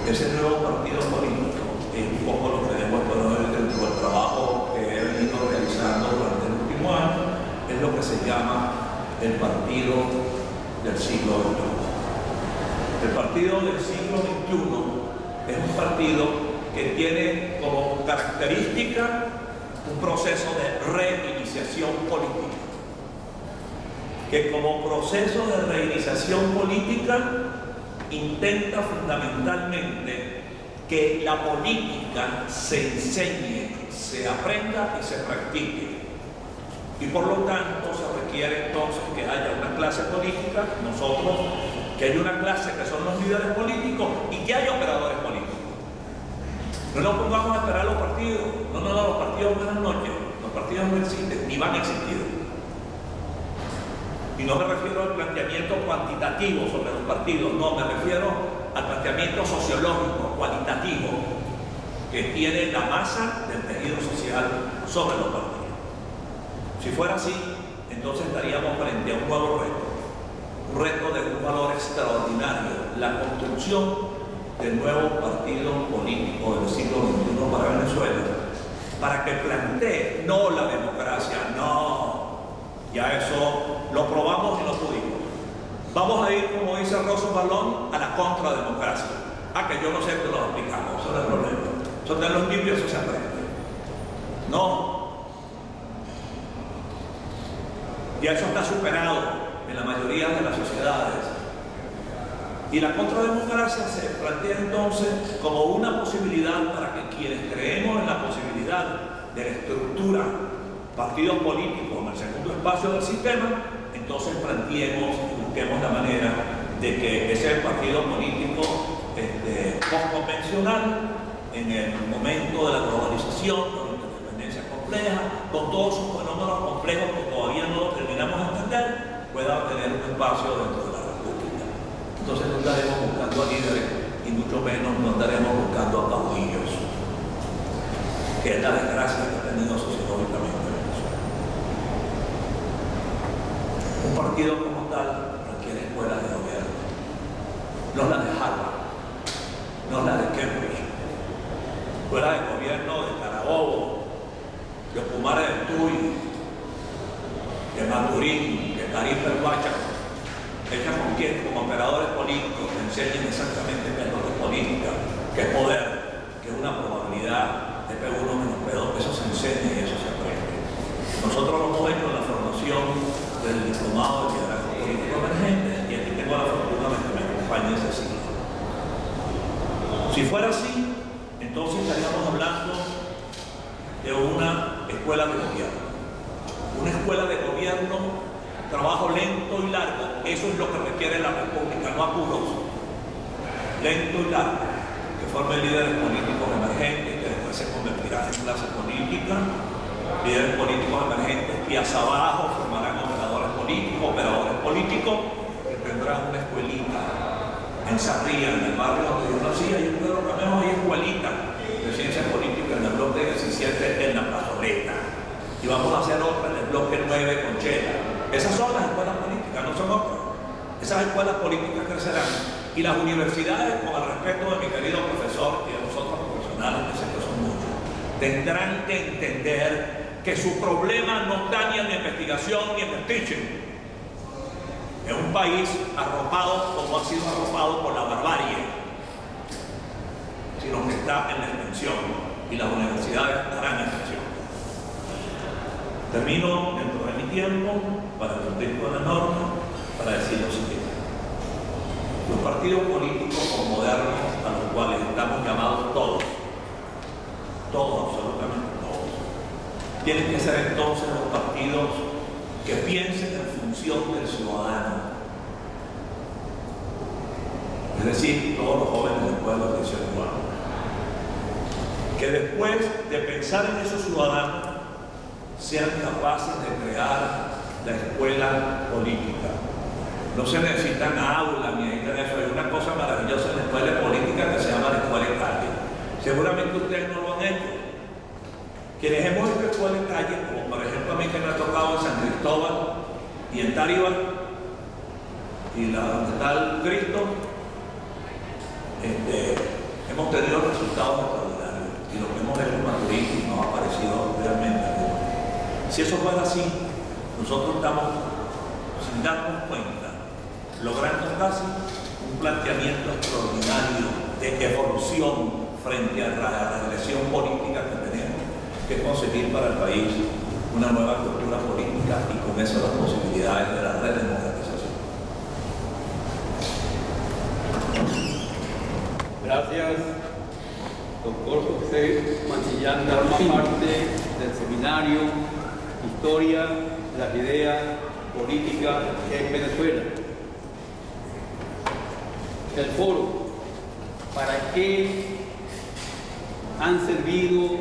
Ese nuevo partido político es un poco lo que hemos dentro del trabajo que he venido realizando durante el último año, es lo que se llama el partido del siglo XXI. El partido del siglo XXI es un partido que tiene como característica un proceso de reiniciación política, que como proceso de reiniciación política intenta fundamentalmente que la política se enseñe, se aprenda y se practique. Y por lo tanto se requiere entonces que haya una clase política, nosotros, que haya una clase que son los líderes políticos y que haya operadores políticos. No nos pongamos a esperar a los partidos. No, los partidos buenas noches. Los partidos no existen, ni van a existir. Y no me refiero al planteamiento cuantitativo sobre los partidos, no, me refiero al planteamiento sociológico, cualitativo, que tiene la masa del tejido social sobre los partidos. Si fuera así, entonces estaríamos frente a un nuevo reto, un reto de un valor extraordinario, la construcción del nuevo partido político del siglo XXI para Venezuela, para que plantee no la democracia, no, ya eso lo probamos y no pudimos. Vamos a ir, como dice Rosso Balón, a la contrademocracia. Que yo no sé que lo aplicamos, eso no es el problema. Eso de los libros, eso se aprende. No. Ya eso está superado en la mayoría de las sociedades. Y la contrademocracia se plantea entonces como una posibilidad para que quienes creemos en la posibilidad de la estructura partidos políticos en el segundo espacio del sistema, entonces planteemos y busquemos la manera de que ese partido político postconvencional, en el momento de la globalización, con la independencia compleja, con todos sus fenómenos complejos que todavía no lo terminamos de entender, pueda tener un espacio dentro de la República. Entonces no estaremos buscando a líderes y mucho menos no estaremos buscando a caudillos, que es la desgracia que ha tenido sociológicamente Venezuela. Un partido como tal requiere escuelas de gobierno, no la de Harvard, no la de Cambridge, escuelas de gobierno de Carabobo, de Pumare del Tuy, de Maturín, de Tarifa el Huacha, hechas con quien, como operadores políticos, que enseñen exactamente qué es lo que es política, qué es poder, qué es una probabilidad de P1 menos P2, eso se enseña y eso se aprende. Nosotros lo hemos hecho en la formación del diplomado de liderazgo político emergente, y aquí tengo la fortuna de que me acompañe ese siglo. Si fuera así, entonces estaríamos hablando de una escuela de gobierno. Una escuela de gobierno, trabajo lento y largo, eso es lo que requiere la República, no apuros. Lento y largo, que formen líderes políticos emergentes, que después se convertirán en clase política, líderes políticos emergentes, y hacia abajo formarán operadores políticos, que tendrán una escuelita en Sarría, en el barrio donde yo nací, hay un Pedro Camejo, hay escuelita de ciencia política en el bloque 17 en la plazoleta. Y vamos a hacer otra en el bloque 9 con Chela. Esas son las escuelas políticas, no son otras. Esas escuelas políticas crecerán. Y las universidades, con el respeto de mi querido profesor y de los otros profesionales, que sé que son muchos, tendrán que entender que su problema no está ni en la investigación ni en el teaching. Es un país arropado como ha sido arropado por la barbarie, sino que está en la extensión, y las universidades estarán en extensión. Termino dentro de mi tiempo para cumplir con la norma, para decir lo siguiente. Los partidos políticos modernos, a los cuales estamos llamados todos, absolutamente todos, tienen que ser entonces los partidos que piensen en función del ciudadano. Es decir, todos los jóvenes del pueblo de ser igual. Que después de pensar en esos ciudadanos, sean capaces de crear la escuela política. No se necesitan aulas ni eso. Hay una cosa maravillosa en la escuela política que se llama la escuela de calle. Seguramente ustedes no lo han hecho. Quienes hemos hecho escuela de calle, como por ejemplo a mí que me ha tocado en San Cristóbal y en Táriba, y donde está el Cristo, hemos tenido resultados extraordinarios. Y lo que hemos hecho en Maturín nos ha parecido realmente bueno. Si eso fuera así, nosotros estamos, sin darnos cuenta, logrando casi un planteamiento extraordinario de evolución frente a la regresión política que tenemos que conseguir para el país una nueva cultura política y con eso las posibilidades de la redemocratización. Gracias, doctor José Mantillán, forma parte del seminario Historia de las Ideas Políticas en Venezuela. El foro, ¿para qué han servido,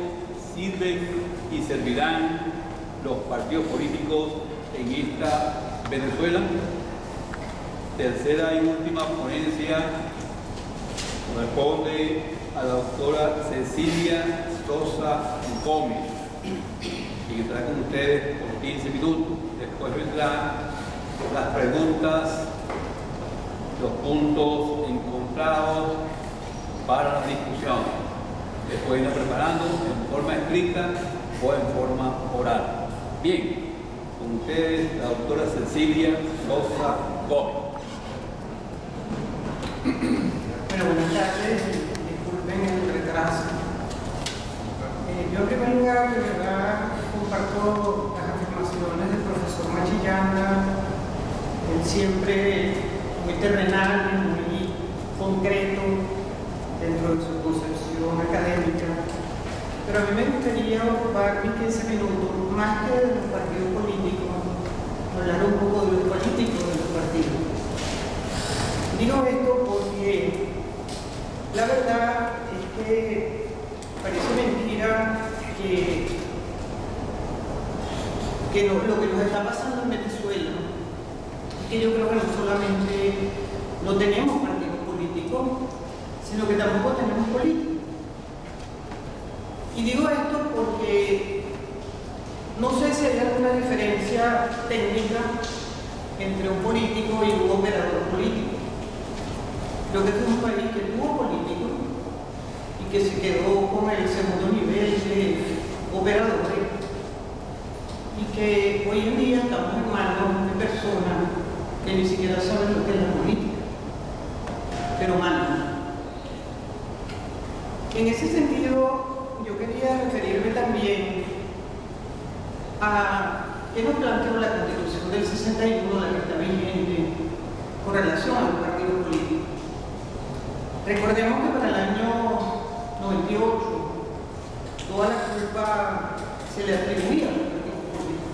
sirven y servirán los partidos políticos en esta Venezuela? Tercera y última ponencia corresponde a la doctora Cecilia Sosa Gómez, y que estará con ustedes por 15 minutos. Después vendrán las preguntas, los puntos encontrados para la discusión. Después irán preparando en forma escrita o en forma oral. Bien, con ustedes la doctora Cecilia Sosa Gómez. Bueno, buenas tardes, disculpen el retraso. Yo en primer lugar, de verdad, comparto las afirmaciones del profesor Machillanda, él siempre muy terrenal, muy concreto dentro de su concepción académica. Pero a mí me gustaría ocupar mis 15 minutos, más que de los partidos políticos, hablar un poco de los políticos de los partidos. Digo esto porque la verdad es que parece mentira que lo que nos está pasando en Venezuela es que yo creo que no solamente no tenemos partidos políticos, sino que tampoco tenemos políticos. Y digo esto porque no sé si hay alguna diferencia técnica entre un político y un operador político. Creo que este es un país que tuvo políticos y que se quedó con el segundo nivel de operadores, y que hoy en día estamos en manos de personas que ni siquiera saben lo que es la política, pero mandan. En ese sentido, yo quería referirme también a qué nos planteó la Constitución del 61, la que está vigente, con relación a los partidos políticos. Recordemos que para el año 98 toda la culpa se le atribuía al partido político.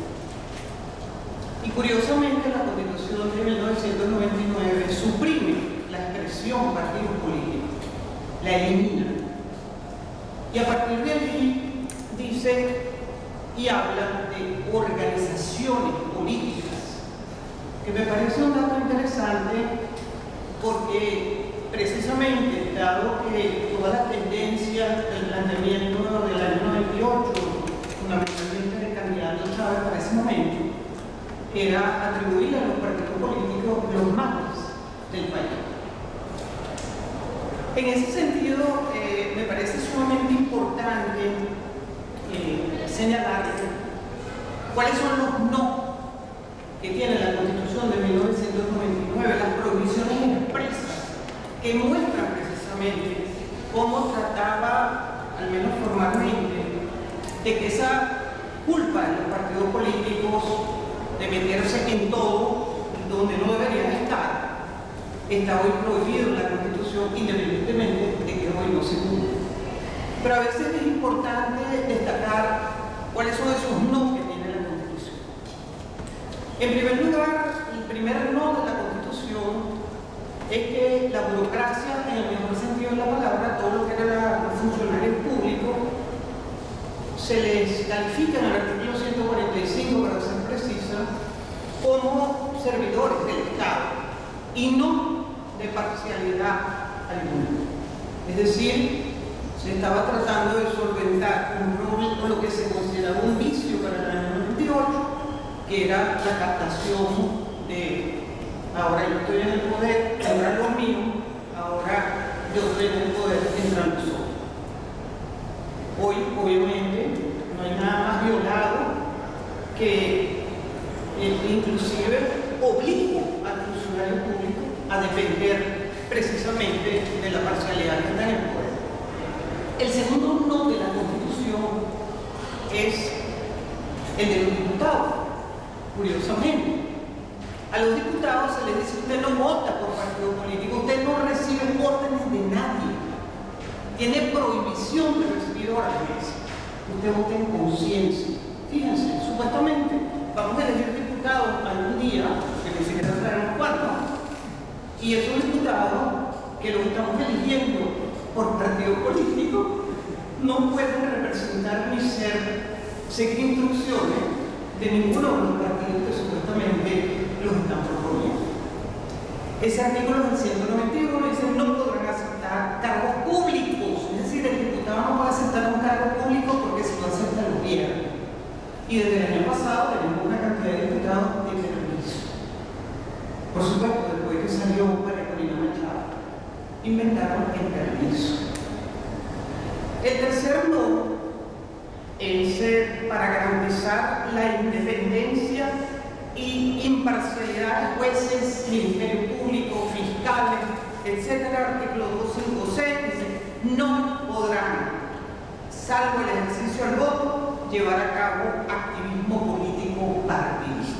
Y curiosamente la Constitución de 1999 suprime la expresión partido político, la elimina. Y a partir de allí dice y habla de organizaciones políticas, que me parece un dato interesante porque precisamente, dado que toda la tendencia del planteamiento del año 98, fundamentalmente del candidato Chávez para ese momento, era atribuir a los partidos políticos los males del país. En ese sentido, me parece sumamente importante señalar cuáles son los no que tiene la Constitución de 1999, las prohibiciones expresas que muestran precisamente cómo trataba, al menos formalmente, de que esa culpa de los partidos políticos de meterse en todo donde no deberían estar está hoy prohibido en la Constitución, independientemente de que hoy no se cumple. Pero a veces es importante destacar cuáles son esos no que tiene la Constitución. En primer lugar, el primer no de la Constitución es que la burocracia, en el mejor sentido de la palabra, todo lo que era los funcionarios públicos, se les califica en el artículo 145, para ser precisa, como servidores del Estado y no de parcialidad alguna. Es decir, se estaba tratando de solventar un problema, lo que se consideraba un vicio para el año 98, que era la captación de ahora yo estoy en el poder, ahora lo mío, ahora yo estoy en el poder, entran los otros. Hoy, obviamente, no hay nada más violado que inclusive obliga al funcionario público a depender precisamente de la parcialidad que está en el poder. El segundo no de la Constitución es el de los diputados. Curiosamente, a los diputados se les dice: usted no vota por partido político, usted no recibe órdenes de nadie, tiene prohibición de recibir órdenes, usted vota en conciencia. Fíjense, supuestamente vamos a elegir diputados algún día, que ni siquiera sabemos cuándo, y esos diputados que los estamos eligiendo por partido político no pueden representar ni seguir instrucciones de ninguno de los partidos que supuestamente los están proponiendo. Ese artículo del 191 dice: no podrán aceptar cargos públicos, es decir, el diputado no puede aceptar un cargo público porque si lo acepta lo pierde. Y desde el año pasado tenemos una cantidad de diputados de permiso. Por supuesto, después que salió María Corina Machado, inventaron el permiso. El tercer no es para garantizar la independencia y imparcialidad de jueces, Ministerio Público, fiscales, etcétera. Artículo 256 dice: no podrán, salvo el ejercicio del voto, llevar a cabo activismo político partidista.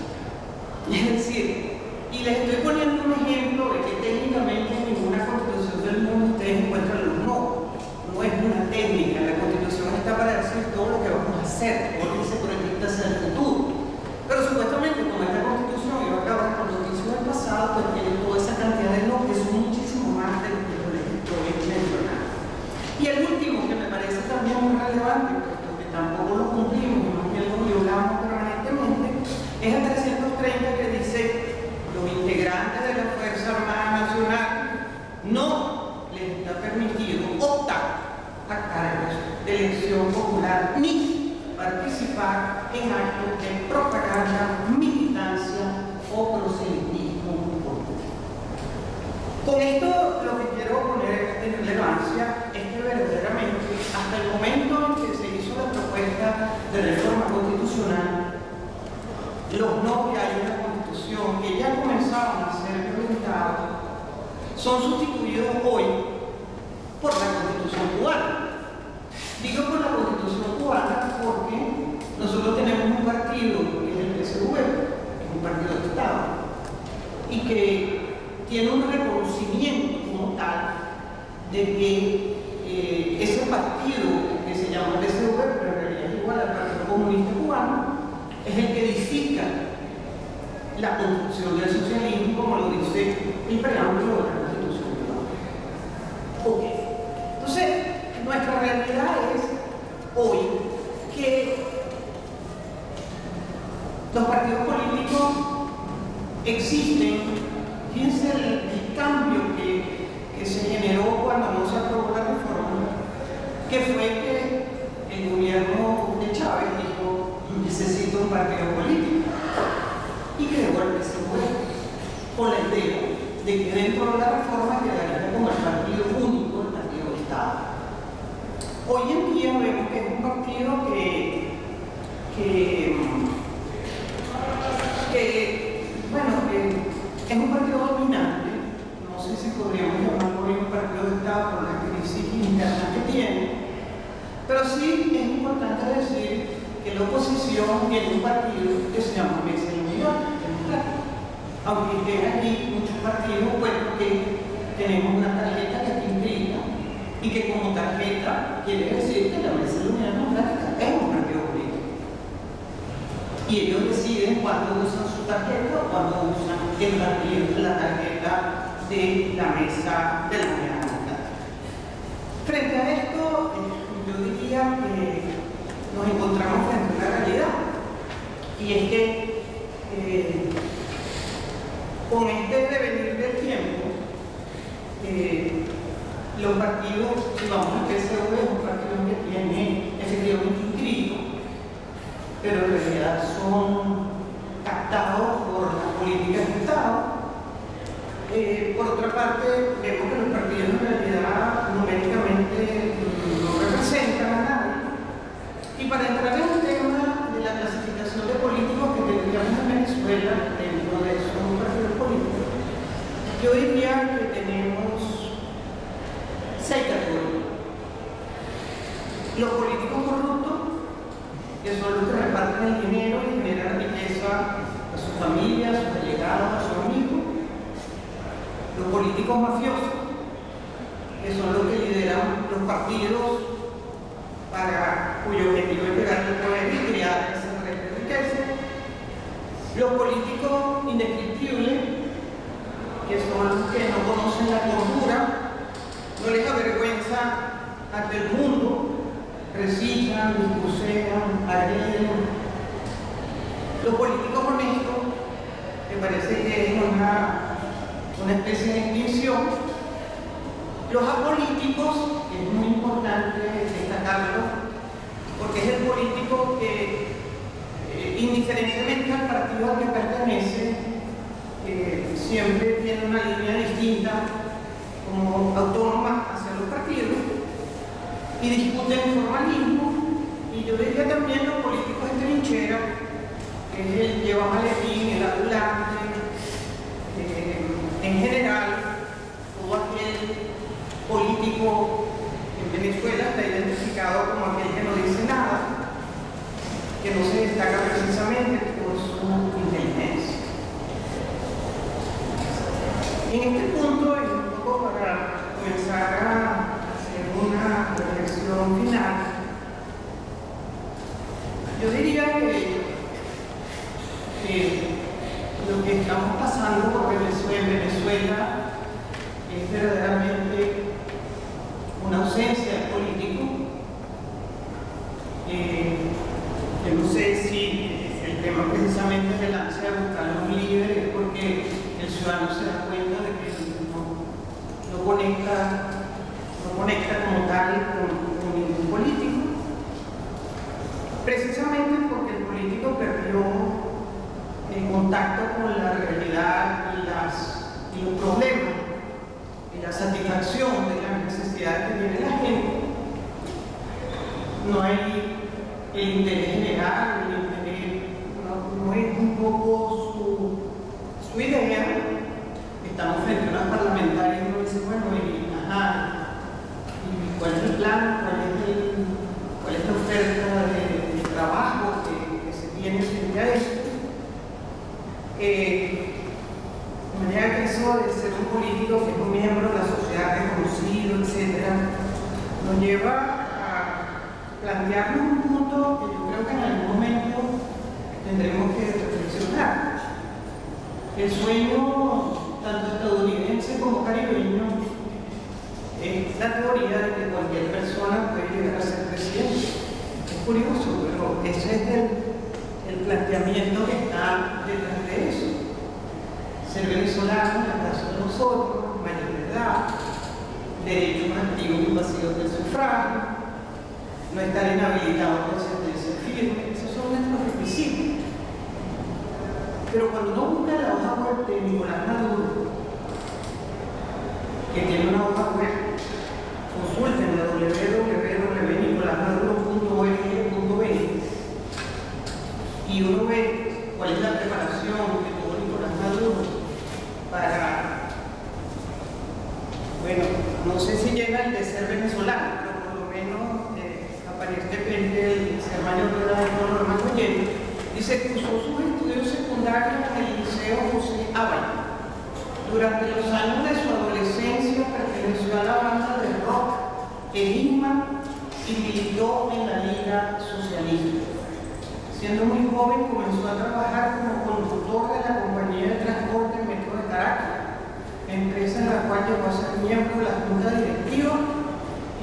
Es decir, y les estoy poniendo un ejemplo de que técnicamente en ninguna constitución del mundo ustedes encuentran los no. No es una técnica, la Constitución está para decir todo lo que vamos a hacer, como dice proyectas en el futuro. Pero supuestamente, como esta Constitución iba a acabar con los vicios del pasado, pues tiene toda esa cantidad de no, que son muchísimo más de lo que les estoy mencionando. Y el último, que me parece también muy relevante, puesto que tampoco lo cumplimos y más bien lo violamos permanentemente, es el 330, que dice: los integrantes de la Fuerza Armada Nacional no les está permitido optar a cargos de elección popular ni participar en actos de propaganda, militancia o proselitismo político. Con esto lo que quiero poner en relevancia es que verdaderamente hasta el momento en que se hizo la propuesta de reforma constitucional, los no que hay en la Constitución, que ya comenzaron a ser violentados, son sustituidos hoy por la Constitución cubana. Digo por la Constitución cubana porque nosotros tenemos un partido, que es el PSV, que es un partido de Estado, y que tiene un reconocimiento como tal de que ese partido que se llama PSV, pero en realidad es igual al Partido Comunista Cubano, es el que edifica la construcción del socialismo, como lo dice el preámbulo de la Constitución cubana. Ok. Entonces, nuestra realidad es hoy que los partidos políticos existen. Fíjense el cambio que se generó cuando no se aprobó la reforma, que fue que el gobierno de Chávez dijo: necesito un partido político, y creó el PSV con la idea de que dentro de la reforma quedaría como el partido único, el partido de Estado. Hoy en día vemos que es un partido que es un partido dominante. No sé si podríamos llamarlo hoy un partido de Estado por la crisis interna que tiene, pero sí es importante decir que la oposición tiene un partido que se llama Mesa de la Unión Democrática, aunque estén allí muchos partidos, pues porque tenemos una tarjeta que está inscrita y que como tarjeta quiere decir que la Mesa de la Unión Democrática es un partido político. Y ellos deciden cuándo usan su tarjeta o cuándo usan la tarjeta de la Mesa de la Unión Democrática. Frente a esto, yo diría que nos encontramos frente a una realidad, y es que con este devenir del tiempo, los partidos, si vamos al PSV, es un partido que tiene efectivamente inscrito, pero en realidad son captados por las políticas de Estado. Por otra parte, vemos que los partidos en realidad numéricamente no representan a nadie. Y para entrar en el tema de la clasificación de políticos que tendríamos en Venezuela dentro de esos partidos políticos, yo diría que tenemos 6 categorías. Los políticos corruptos, que son los que reparten el dinero y generan riqueza a su familia, a sus allegados, a sus amigos. Los políticos mafiosos, que son los que lideran los partidos cuyo objetivo es llegar al poder y crear esa red de riqueza. Los políticos indescriptibles, que son los que no conocen la cordura, no les avergüenza ante el mundo, reciclan, discursean, agreden. Los políticos honestos, me parece que es una especie de extinción. Los apolíticos, que es muy importante destacarlo, porque es el político que, indiferentemente al partido al que pertenece, siempre tiene una línea distinta, como autónoma hacia los partidos, y discuten formalismo. Y yo diría también los políticos de trinchera, que es el lleva maletín, el adulante, en general, todo aquel político en Venezuela está identificado como aquel que no dice nada, que no se destaca precisamente por su inteligencia. En este punto, y un poco para comenzar a hacer una reflexión final, yo diría que lo que estamos pasando por Venezuela es verdaderamente una ausencia de político. Yo no sé si el tema precisamente es el ansia de buscar los líderes, porque el ciudadano se da cuenta de que no conecta como tal con ningún político, precisamente porque el político perdió el contacto con la realidad y los problemas y la satisfacción de las necesidades que tiene la gente. No hay el interés general, no es un poco su idea. Estamos frente a unas parlamentarias y uno dice, bueno, ¿y cuál es el plan? ¿Cuál es la oferta de trabajo que se tiene frente a esto? De manera que eso de ser un político que es un miembro de la sociedad reconocido, etc., nos lleva a plantearnos un punto que yo creo que en algún momento tendremos que reflexionar. El sueño, tanto estadounidense como caribeño, es la teoría de que cualquier persona puede llegar a ser presidente. Es curioso, pero ese es el planteamiento que está detrás de eso. Ser venezolano, en el caso de nosotros, mayor de edad, derechos activos y pasivos del sufragio, no estar inhabilitado por sentencia firme, esos son nuestros requisitos. Pero cuando uno busca la hoja web de Nicolás Maduro, que tiene una hoja web, consulten la www.nicolasmaduro.org.be, y uno ve cuál es la preparación que tuvo Nicolás Maduro para, bueno, no sé si llega el de ser venezolano, pero por lo menos aparentemente el ser mayor de edad de todo lo demás dice que cursó sus estudios secundarios en el Liceo José Ábalos. Durante los años de su adolescencia perteneció a la banda de rock Enigma y militó en la Liga Socialista. Siendo muy joven comenzó a trabajar como conductor de la compañía de transporte Metro de Caracas, empresa en la cual llegó a ser miembro de la junta directiva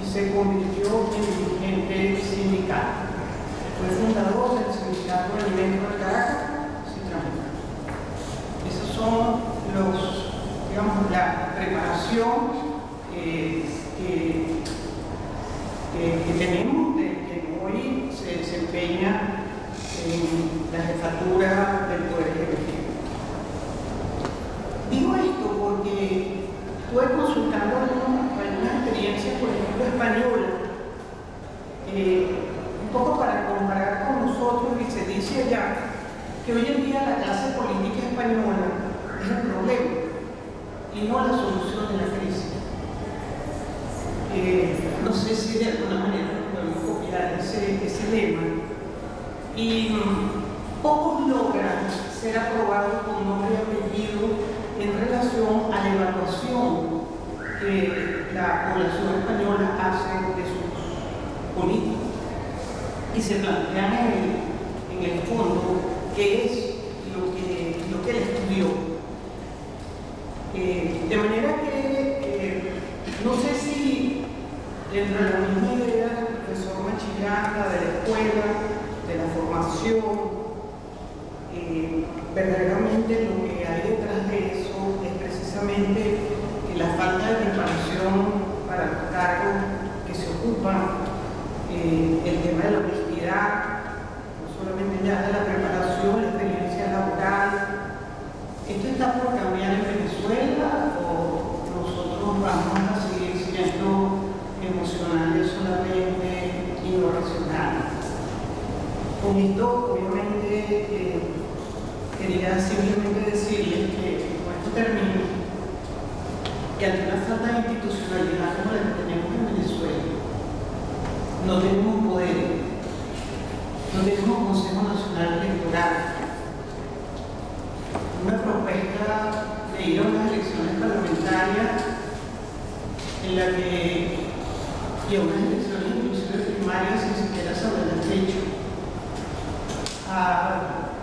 y se convirtió en dirigente sindical. Fue fundador del sindicato de Metro de Caracas, Citramar. Esos son la preparación que tenemos de que hoy se desempeña en la jefatura del Poder Ejecutivo. Digo esto porque estuve consultando algunas experiencias, por ejemplo, españolas, un poco para comparar con nosotros, y se dice allá que hoy en día la clase política española es el problema y no la solución de la crisis. No sé si de alguna manera podemos copiar ese lema. Y pocos logran ser aprobados con nombre y apellido en relación a la evaluación que la población española hace de sus políticos. Y se plantean en el fondo qué es lo que él estudió. De manera que no sé si dentro de la misma idea del profesor Machillana, de la escuela, de la formación, verdaderamente lo que hay detrás de eso es precisamente que la falta de preparación para los cargos que se ocupan, el tema de la honestidad, no solamente ya de la preparación, la experiencia laboral. ¿Esto está por cambiar en Venezuela o nosotros vamos a seguir siendo emocionales solamente y no racionales? Con esto, obviamente, quería simplemente decirles que, con esto termino, que ante una falta de institucionalidad como la que tenemos en Venezuela, no tenemos poder, no tenemos Consejo Nacional Electoral, una propuesta de ir a unas elecciones parlamentarias en la que, y a unas elecciones inclusive primarias sin siquiera saber la fecha, a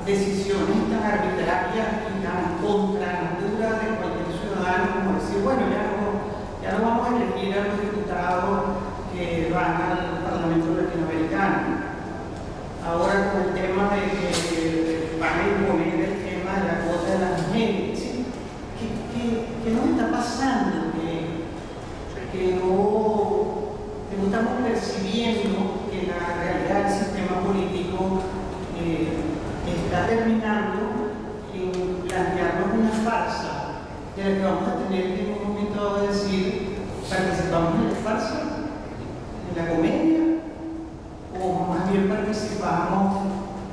decisiones tan arbitrarias y tan contra natura de cualquier ciudadano como decir, bueno, ya no vamos a elegir a los diputados que van al Parlamento latinoamericano. Ahora con el tema de que van a imponer el tema de la cuota de las mujeres, ¿sí? ¿Qué nos está pasando? Que no estamos percibiendo que la realidad del sistema político está terminando en plantearnos una farsa de la que vamos a tener que en un momento dado decir, ¿participamos en la farsa? ¿En la comedia? ¿O más bien participamos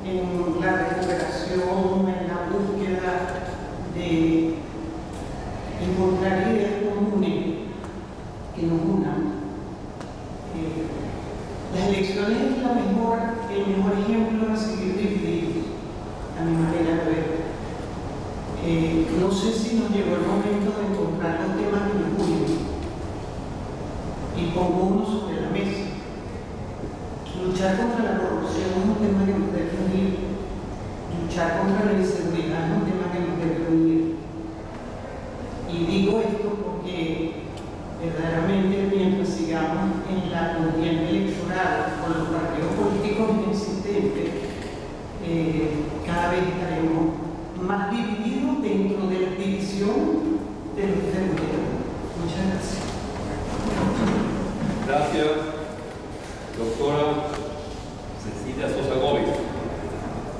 en la recuperación, en la búsqueda de encontrar ideas comunes que nos unan? Las elecciones es el mejor ejemplo de seguir divididos, a mi manera de ver. No sé si nos llegó el momento de encontrar los temas que nos unen y pongo uno sobre la mesa. Luchar contra la corrupción es un tema que nos debe unir. Luchar contra la inseguridad es un tema que nos debe unir. Y digo esto porque verdaderamente mientras sigamos en la contienda electoral con los partidos políticos inexistentes, cada vez estaremos más divididos dentro de la división de los gobiernos. Muchas gracias. Gracias, doctora Cecilia Sosa Gómez.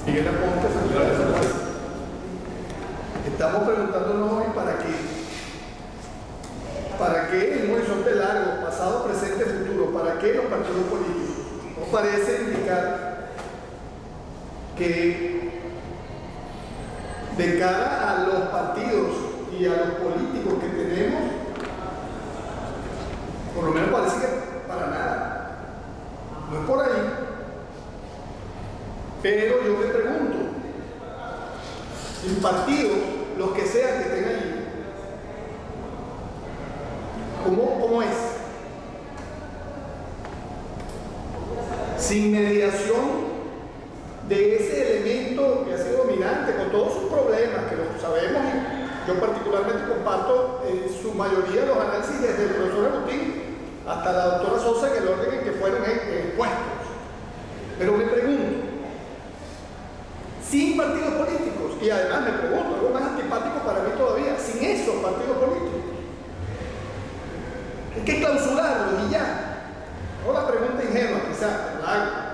Miguel Aponte, señora de Salud. Estamos preguntándonos hoy para qué en un horizonte largo, pasado, presente, futuro, para qué los partidos políticos. Nos parece indicar que de cara a los partidos y a los políticos que tenemos, por lo menos parece que para nada. No es por ahí. Pero yo me pregunto, sin partidos, los que sean que estén allí, ¿cómo es? Sin mediación de ese elemento que ha sido dominante, con todos sus problemas, que lo sabemos, yo particularmente comparto en su mayoría los análisis desde el profesor Agustín hasta la doctora Sosa en el orden en que fueron expuestos. Pero me pregunto, sin partidos políticos, y además me pregunto, algo más antipático para mí todavía, sin esos partidos políticos, hay que clausurarlos y ya. No la pregunta ingenua, quizás, la hago.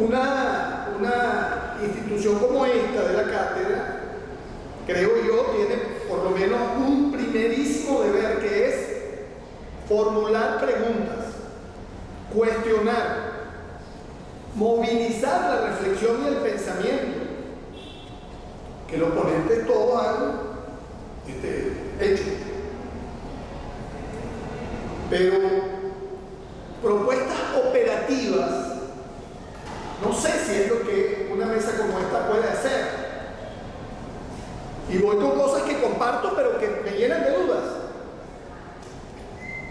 Una institución como esta de la cátedra, creo yo, tiene por lo menos un primerísimo deber, que es formular preguntas, cuestionar, movilizar la reflexión y el pensamiento, que los ponentes todos han hecho. Pero propuestas operativas, no sé si es lo que una mesa como esta puede hacer. Y voy con cosas que comparto, pero que me llenan de dudas.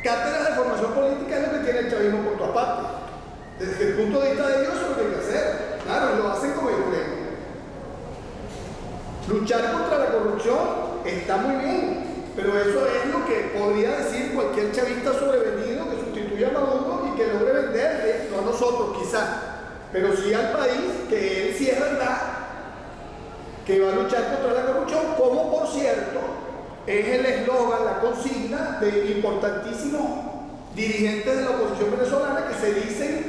Cátedras de formación política es lo que tiene el chavismo por todas partes. Desde el punto de vista de ellos, eso es lo que hay que hacer. Claro, lo hacen como yo creo. Luchar contra la corrupción está muy bien, pero eso es lo que podría decir cualquier chavista sobrevenido que sustituya a Maduro y que logre venderle, no a nosotros quizás, pero sí al país, que él sí es verdad que va a luchar contra la corrupción, como por cierto es el eslogan, la consigna de importantísimos dirigentes de la oposición venezolana que se dicen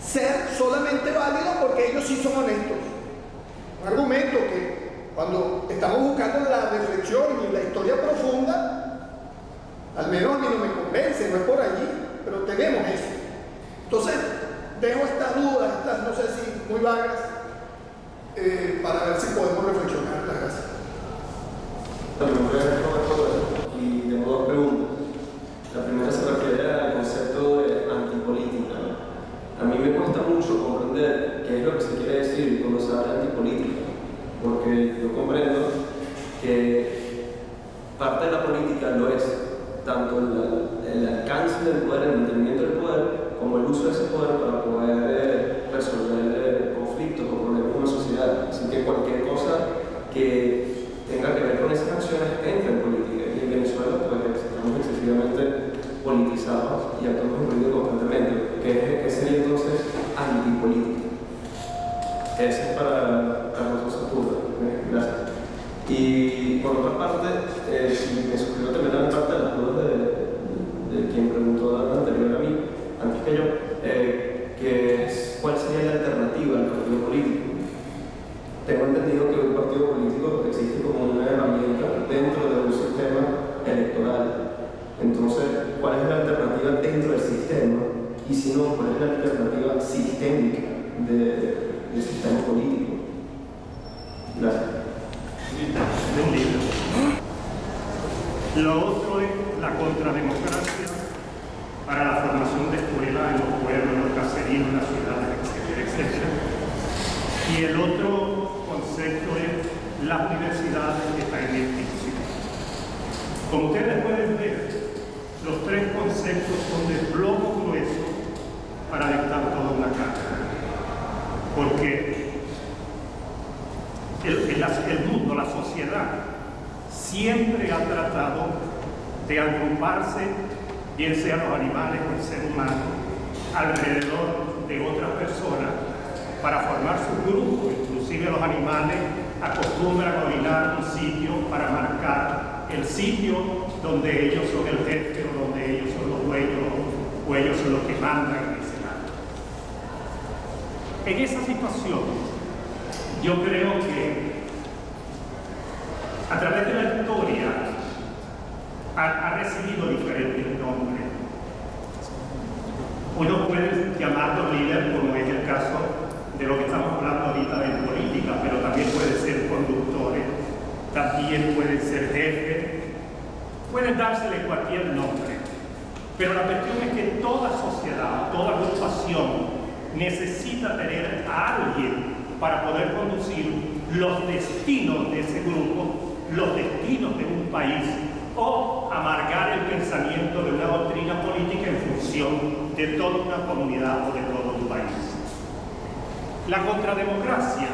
ser solamente válidos porque ellos sí son honestos. Un argumento que cuando estamos buscando la reflexión y la historia profunda, al menos a mí no me convence, no es por allí, pero tenemos eso. Entonces, dejo estas dudas, estas no sé si muy vagas, para ver si podemos reflexionar. Gracias. Mi nombre es Roberto y tengo dos preguntas. La primera se refiere al concepto de antipolítica. A mí me cuesta mucho comprender qué es lo que se quiere decir cuando se habla de antipolítica, porque yo comprendo que parte de la política lo es tanto el alcance del poder, el mantenimiento del poder, como el uso de ese poder para poder resolver conflictos o problemas en una sociedad. Así que cualquier cosa que tenga que ver con esas acciones entra en política. Y en Venezuela pues estamos excesivamente politizados y actuamos en política constantemente. ¿Qué sería entonces antipolítica? Ese es para Carlos Sosa Pura. Gracias. Y por otra parte, si me suscribo también a la parte de las dudas de quien preguntó anterior a mí, antes que yo, ¿cuál sería la alternativa al partido político? Tengo entendido que un partido político existe como una herramienta dentro de un sistema electoral. Entonces, ¿cuál es la alternativa dentro del sistema? Y si no, ¿cuál es la alternativa sistémica del sistema político? Gracias. De un libro. Lo otro es la contrademocracia para la formación de escuelas en los pueblos, en los caseríos, en las ciudades, etcétera, etcétera. Y el otro concepto es las universidades que están en extinción. Como ustedes pueden ver, los tres conceptos son de plomo grueso para dictar toda una cátedra. Porque el mundo, la sociedad, siempre ha tratado de agruparse, bien sean los animales o el ser humano, alrededor de otras personas para formar su grupo. Inclusive los animales acostumbran a orinar un sitio para marcar el sitio donde ellos son el jefe o donde ellos son los dueños o ellos son los que mandan en ese lado. En esa situación, yo creo que a través de la historia ha recibido diferentes nombres. Uno puede llamarlo líder, como es el caso de lo que estamos hablando ahorita de política, pero también puede ser conductores, también pueden ser jefes, pueden dársele cualquier nombre. Pero la cuestión es que toda sociedad, toda agrupación necesita tener a alguien para poder conducir los destinos de ese grupo, los destinos de un país, o amargar el pensamiento de una doctrina política en función de toda una comunidad o de todo un país. La contrademocracia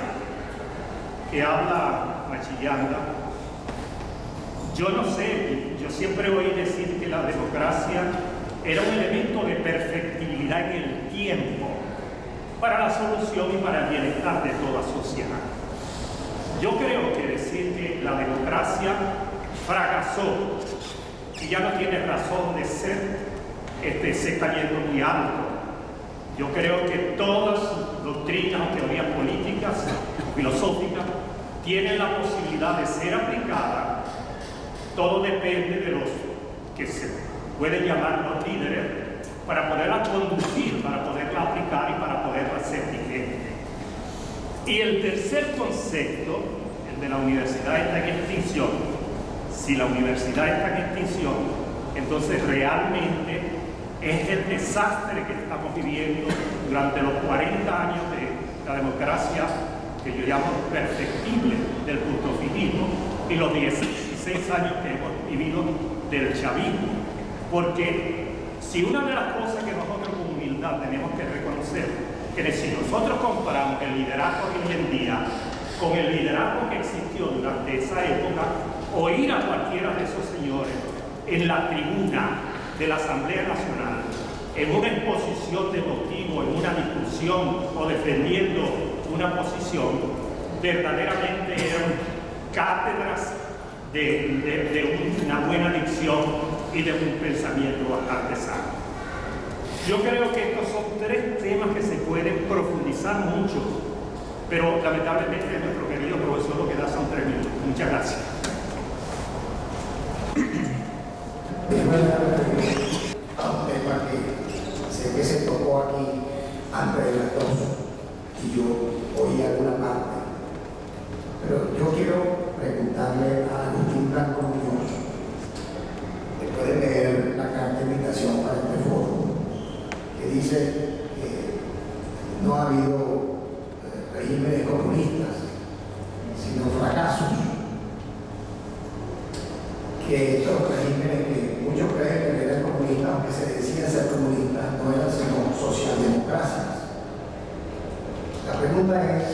que habla Machillanda, yo no sé, yo siempre oí decir que la democracia era un elemento de perfectibilidad en el tiempo para la solución y para el bienestar de toda sociedad. Yo creo que decir que la democracia fracasó y ya no tiene razón de ser, se está yendo muy alto. Yo creo que todas doctrinas o teorías políticas o filosóficas tienen la posibilidad de ser aplicadas. Todo depende de los que se pueden llamar los líderes para poderla conducir, para poderla aplicar y para poderla hacer vigente. Y el tercer concepto, el de la universidad está en extinción. Si la universidad está en extinción, entonces realmente es el desastre que estamos viviendo durante los 40 años de la democracia, que yo llamo perfectible del putofilismo, y los 16 años que hemos vivido del chavismo. Porque si una de las cosas que nosotros con humildad tenemos que reconocer, que si nosotros comparamos el liderazgo de hoy en día con el liderazgo que existió durante esa época, oír a cualquiera de esos señores en la tribuna de la Asamblea Nacional, en una exposición de motivos, en una discusión o defendiendo una posición, verdaderamente eran cátedras de una buena dicción y de un pensamiento bastante sano. Yo creo que estos son tres temas que se pueden profundizar mucho, pero lamentablemente nuestro querido profesor lo que da son 3 minutos. Muchas gracias. A un tema que sé que se tocó aquí antes de las 2 y yo oí alguna parte, pero yo quiero preguntarle a Agustín Blanco Muñoz, que puede leer la carta de invitación para este foro, que dice que no ha habido regímenes comunistas, sino fracasos, que estos regímenes que muchos creen que eran comunistas, aunque se decía ser comunistas, no eran sino socialdemocracias. La pregunta es,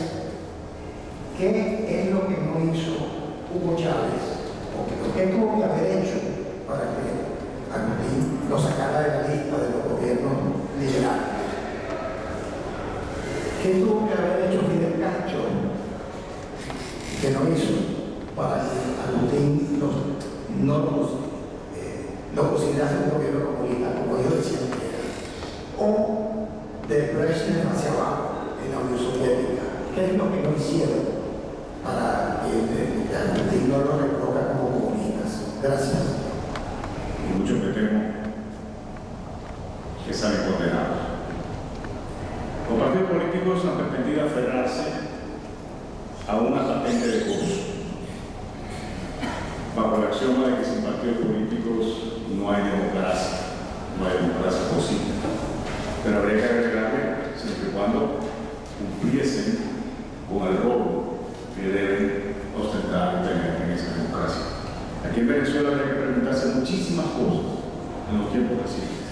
¿qué es lo que no hizo Hugo Chávez? ¿O qué tuvo que haber hecho para que Agustín lo sacara de la lista de los gobiernos liberales? ¿Qué tuvo que haber hecho Fidel Castro que no hizo para que Agustín no considerase un gobierno comunista, como ellos decían que era? O de Brezhnev hacia abajo en la Unión Soviética, ¿qué es lo que no hicieron para que Agustín no lo reconozca como comunistas? Gracias. Y muchos me temo que salen condenados. Los partidos políticos han pretendido aferrarse a una patente de curso, bajo el axioma de que sin partidos políticos no hay democracia posible. Pero habría que agregarle siempre y cuando cumpliesen con el rol que deben ostentar y tener en esa democracia. Aquí en Venezuela hay que preguntarse muchísimas cosas en los tiempos recientes.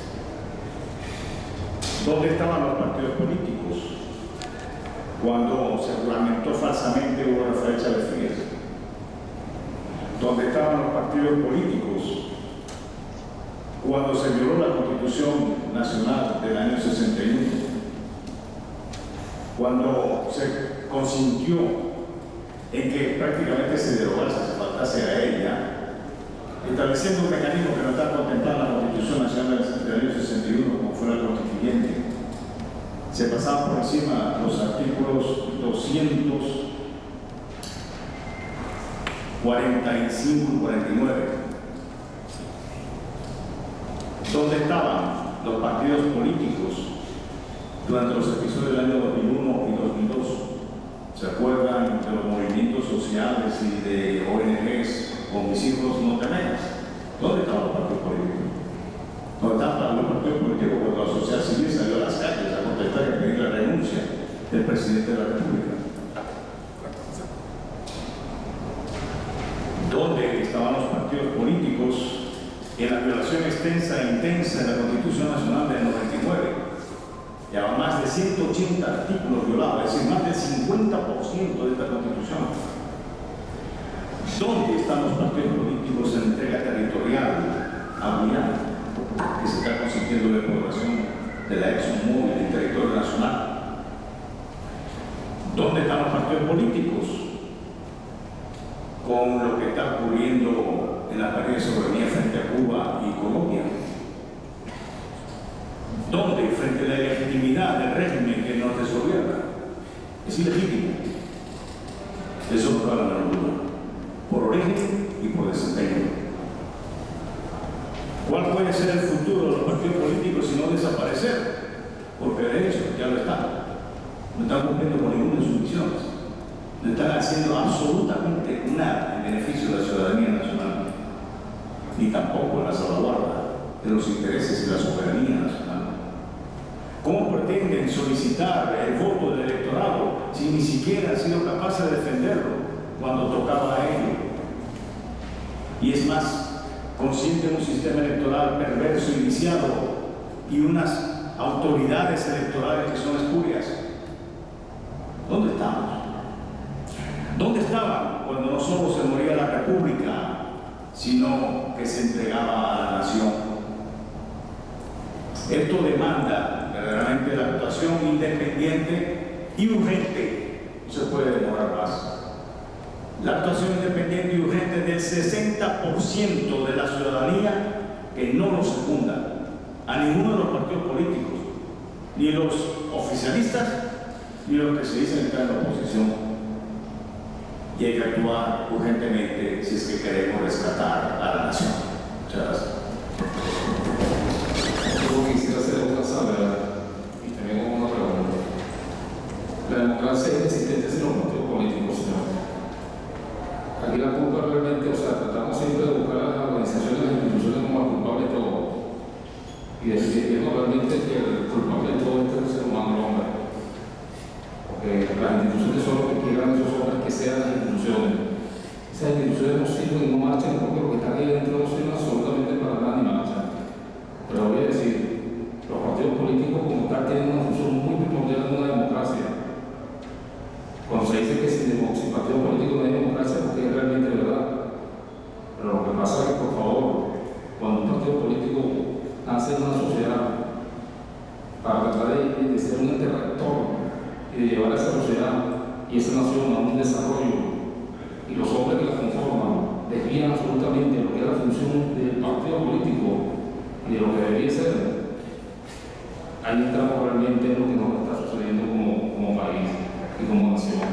¿Dónde estaban los partidos políticos cuando se juramentó falsamente Hugo Rafael Chávez Frías? ¿Dónde estaban los partidos políticos cuando se violó la Constitución Nacional del año 61? Cuando se consintió en que prácticamente se derogase, se faltase a ella, estableciendo un mecanismo que no está contemplado en la Constitución Nacional del año 61, como fue la constituyente. Se pasaban por encima los artículos 245 y 49. ¿Dónde estaban los partidos políticos durante los episodios del año 2001 y 2002? ¿Se acuerdan de los movimientos sociales y de ONGs con mis hijos norteamericanos? ¿Dónde estaban los partidos políticos? ¿Dónde estaban los partidos políticos cuando la sociedad civil salió a las calles a contestar y pedir la renuncia del presidente de la República? ¿Dónde estaban los partidos políticos en la violación extensa e intensa de la Constitución Nacional del 99? Lleva más de 180 artículos violados, es decir, más del 50% de esta Constitución. ¿Dónde están los partidos políticos en entrega territorial a Guyana, que se está consintiendo la exploración de la ExxonMobil en territorio nacional? ¿Dónde están los partidos políticos con lo que está ocurriendo en la pérdida de soberanía frente a Cuba y Colombia? ¿Dónde, frente a la ilegitimidad del régimen que nos desgobierna? Es ilegítimo. Eso no cabe la menor duda. Por origen y por desempeño. ¿Cuál puede ser el futuro de los partidos políticos si no desaparecer? Porque de hecho ya lo están. No están cumpliendo con ninguna de sus misiones. No están haciendo absolutamente nada en beneficio de la ciudadanía nacional, ni tampoco en la salvaguarda de los intereses y la soberanía nacional. ¿Cómo pretenden solicitar el voto del electorado si ni siquiera han sido capaces de defenderlo cuando tocaba a ellos? Y es más, consienten un sistema electoral perverso y viciado y unas autoridades electorales que son espurias. ¿Dónde estamos? ¿Dónde estaban cuando no solo se moría la República, sino que se entregaba a la nación? Esto demanda verdaderamente la actuación independiente y urgente. No se puede demorar más. La actuación independiente y urgente del 60% de la ciudadanía que no lo secunda a ninguno de los partidos políticos, ni los oficialistas, ni los que se dicen estar en la oposición. Y hay que actuar urgentemente si es que queremos rescatar a la nación. Muchas gracias. Yo quisiera hacer una salvedad y también una pregunta. La democracia es inexistente sin los partidos políticos, señor. Aquí la culpa realmente, tratamos siempre de buscar a las organizaciones y las instituciones como el culpable de todo. Y decidimos realmente que el culpable de todo es el ser humano, el hombre. Porque las instituciones son lo que quieran esos hombres que sean las instituciones. Esas instituciones no sirven y no marchan porque lo que está ahí dentro no sirve absolutamente para nada ni marchan. Pero voy a decir, los partidos políticos como tal tienen una función muy primordial en una democracia. Cuando se dice que sin partido político no hay democracia, porque es realmente verdad. Pero lo que pasa es que, por favor, cuando un partido político nace en una sociedad para tratar de ser un ente rector y de llevar a esa sociedad y esa nación a un desarrollo, y los hombres que la conforman desvían absolutamente lo que es la función del partido político y de lo que debería ser, ahí entramos realmente en lo que nos está sucediendo como país y como nación.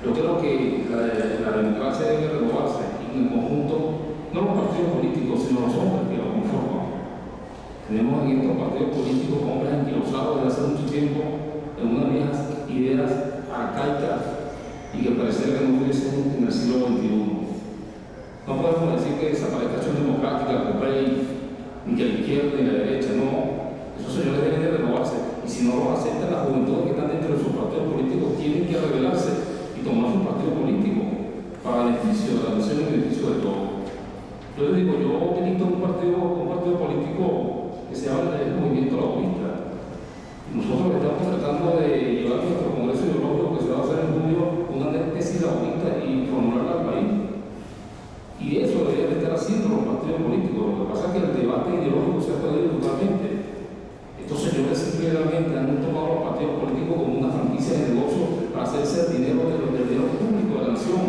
Yo creo que la democracia debe renovarse y en el conjunto, no los partidos políticos, sino los hombres que lo conforman. Tenemos en estos partidos políticos hombres anquilosados desde hace mucho tiempo en unas viejas ideas arcaicas y que pareciera que no estuviesen en el siglo XXI. No podemos decir que desaparezca acción democrática, ni que la izquierda ni la derecha, no. Esos señores deben de renovarse y si no lo aceptan, las juventudes que están dentro de sus partidos políticos tienen que digo, yo milito en un partido político que se llama el Movimiento Laborista. Nosotros estamos tratando de llevar nuestro congreso ideológico que se va a hacer en julio una tesis laborista y formularla al país. Y eso deberían estar haciendo los partidos políticos. Lo que pasa es que el debate ideológico se ha perdido totalmente. Estos señores simplemente han tomado los partidos políticos como una franquicia de negocio para hacerse el dinero del dinero público de la nación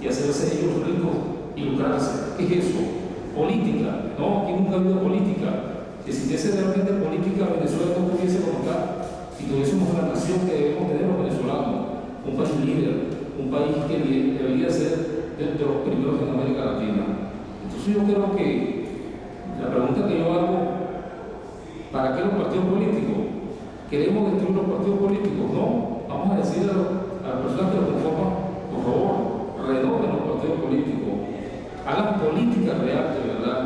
y hacerse ellos ricos y lucrarse. ¿Qué es eso? Política. No, aquí nunca ha habido política. Si existiese realmente política, Venezuela no estuviese como está y tuviésemos la nación que debemos tener los venezolanos, un país líder, un país que debería ser de los primeros en América Latina. Entonces yo creo que la pregunta que yo hago, ¿para qué los partidos políticos? ¿Queremos destruir los partidos políticos? No, vamos a decir a las personas que lo conforman, por favor, renoven los partidos políticos, hagan política real de verdad,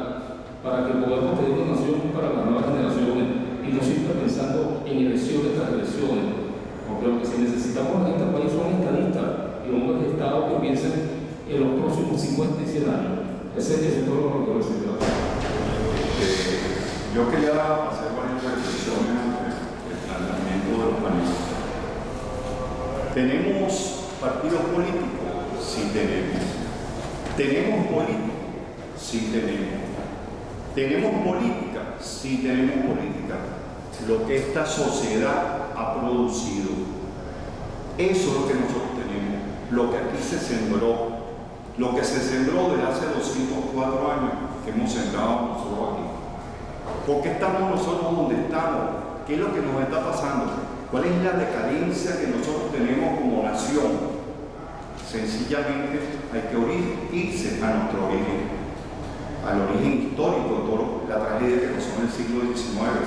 para que podamos tener una nación para las nuevas generaciones y no siempre pensando en elecciones tras elecciones, porque lo que sí necesitamos en este país son estadistas y hombres de Estado que piensen en los próximos 50 y 100 años. Ese es todo lo que quiero decir. Yo quería hacer varias reflexiones ante el planteamiento de los panelistas. ¿Tenemos partidos políticos? Sí tenemos. ¿Tenemos políticos? Sí tenemos. ¿Tenemos política? Sí tenemos política. Lo que esta sociedad ha producido. Eso es lo que nosotros tenemos. Lo que aquí se sembró. Lo que se sembró desde hace 204 años que hemos sembrado nosotros aquí. ¿Por qué estamos nosotros donde estamos? ¿Qué es lo que nos está pasando? ¿Cuál es la decadencia que nosotros tenemos como nación? Sencillamente hay que irse a nuestro origen, al origen histórico de toda la tragedia que pasó en el siglo XIX,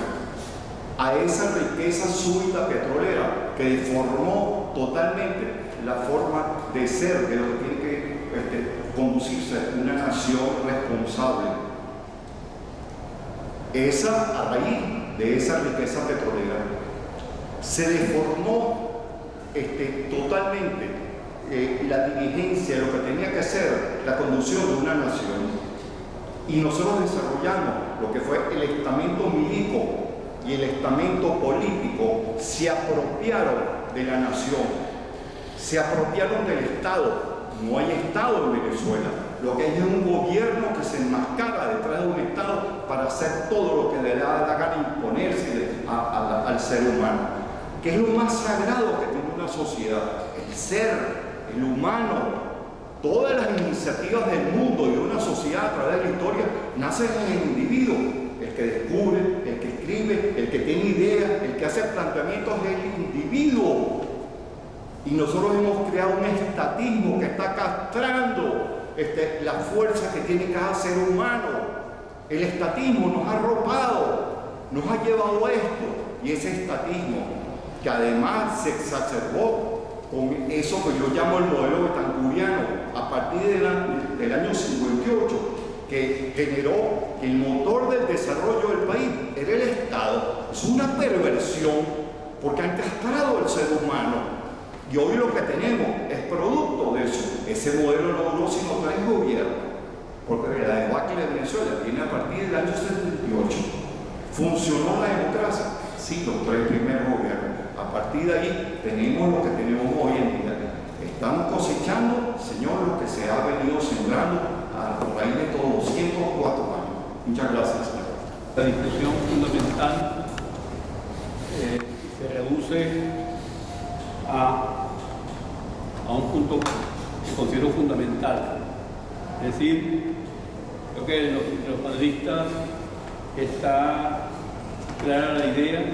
a esa riqueza súbita petrolera que deformó totalmente la forma de ser de lo que tiene que conducirse una nación responsable. A raíz de esa riqueza petrolera se deformó totalmente la dirigencia, lo que tenía que ser la conducción de una nación. Y nosotros desarrollamos lo que fue el estamento milico y el estamento político, se apropiaron de la nación, se apropiaron del Estado. No hay Estado en Venezuela. Lo que hay es un gobierno que se enmascara detrás de un Estado para hacer todo lo que le da la gana imponerse al ser humano, que es lo más sagrado que tiene una sociedad, el ser, el humano. Todas las iniciativas del mundo y de una sociedad a través de la historia nacen en el individuo, el que descubre, el que escribe, el que tiene ideas, el que hace planteamientos es el individuo. Y nosotros hemos creado un estatismo que está castrando la fuerza que tiene cada ser humano. El estatismo nos ha arropado, nos ha llevado a esto, y ese estatismo que además se exacerbó con eso que yo llamo el modelo betancuriano a partir del año 58, que generó que el motor del desarrollo del país era el Estado. Es una perversión porque han castrado al ser humano. Y hoy lo que tenemos es producto de eso. Ese modelo no duró sino 3 gobiernos, porque la debacle de Venezuela viene a partir del año 78. ¿Funcionó la democracia? Sí, los 3 primeros gobiernos. A partir de ahí tenemos lo que tenemos hoy en día. Estamos cosechando, Señor, lo que se ha venido sembrando a raíz de todos 204 años. Muchas gracias, señor. La discusión fundamental se reduce a un punto que considero fundamental. Es decir, creo que los panelistas está clara la idea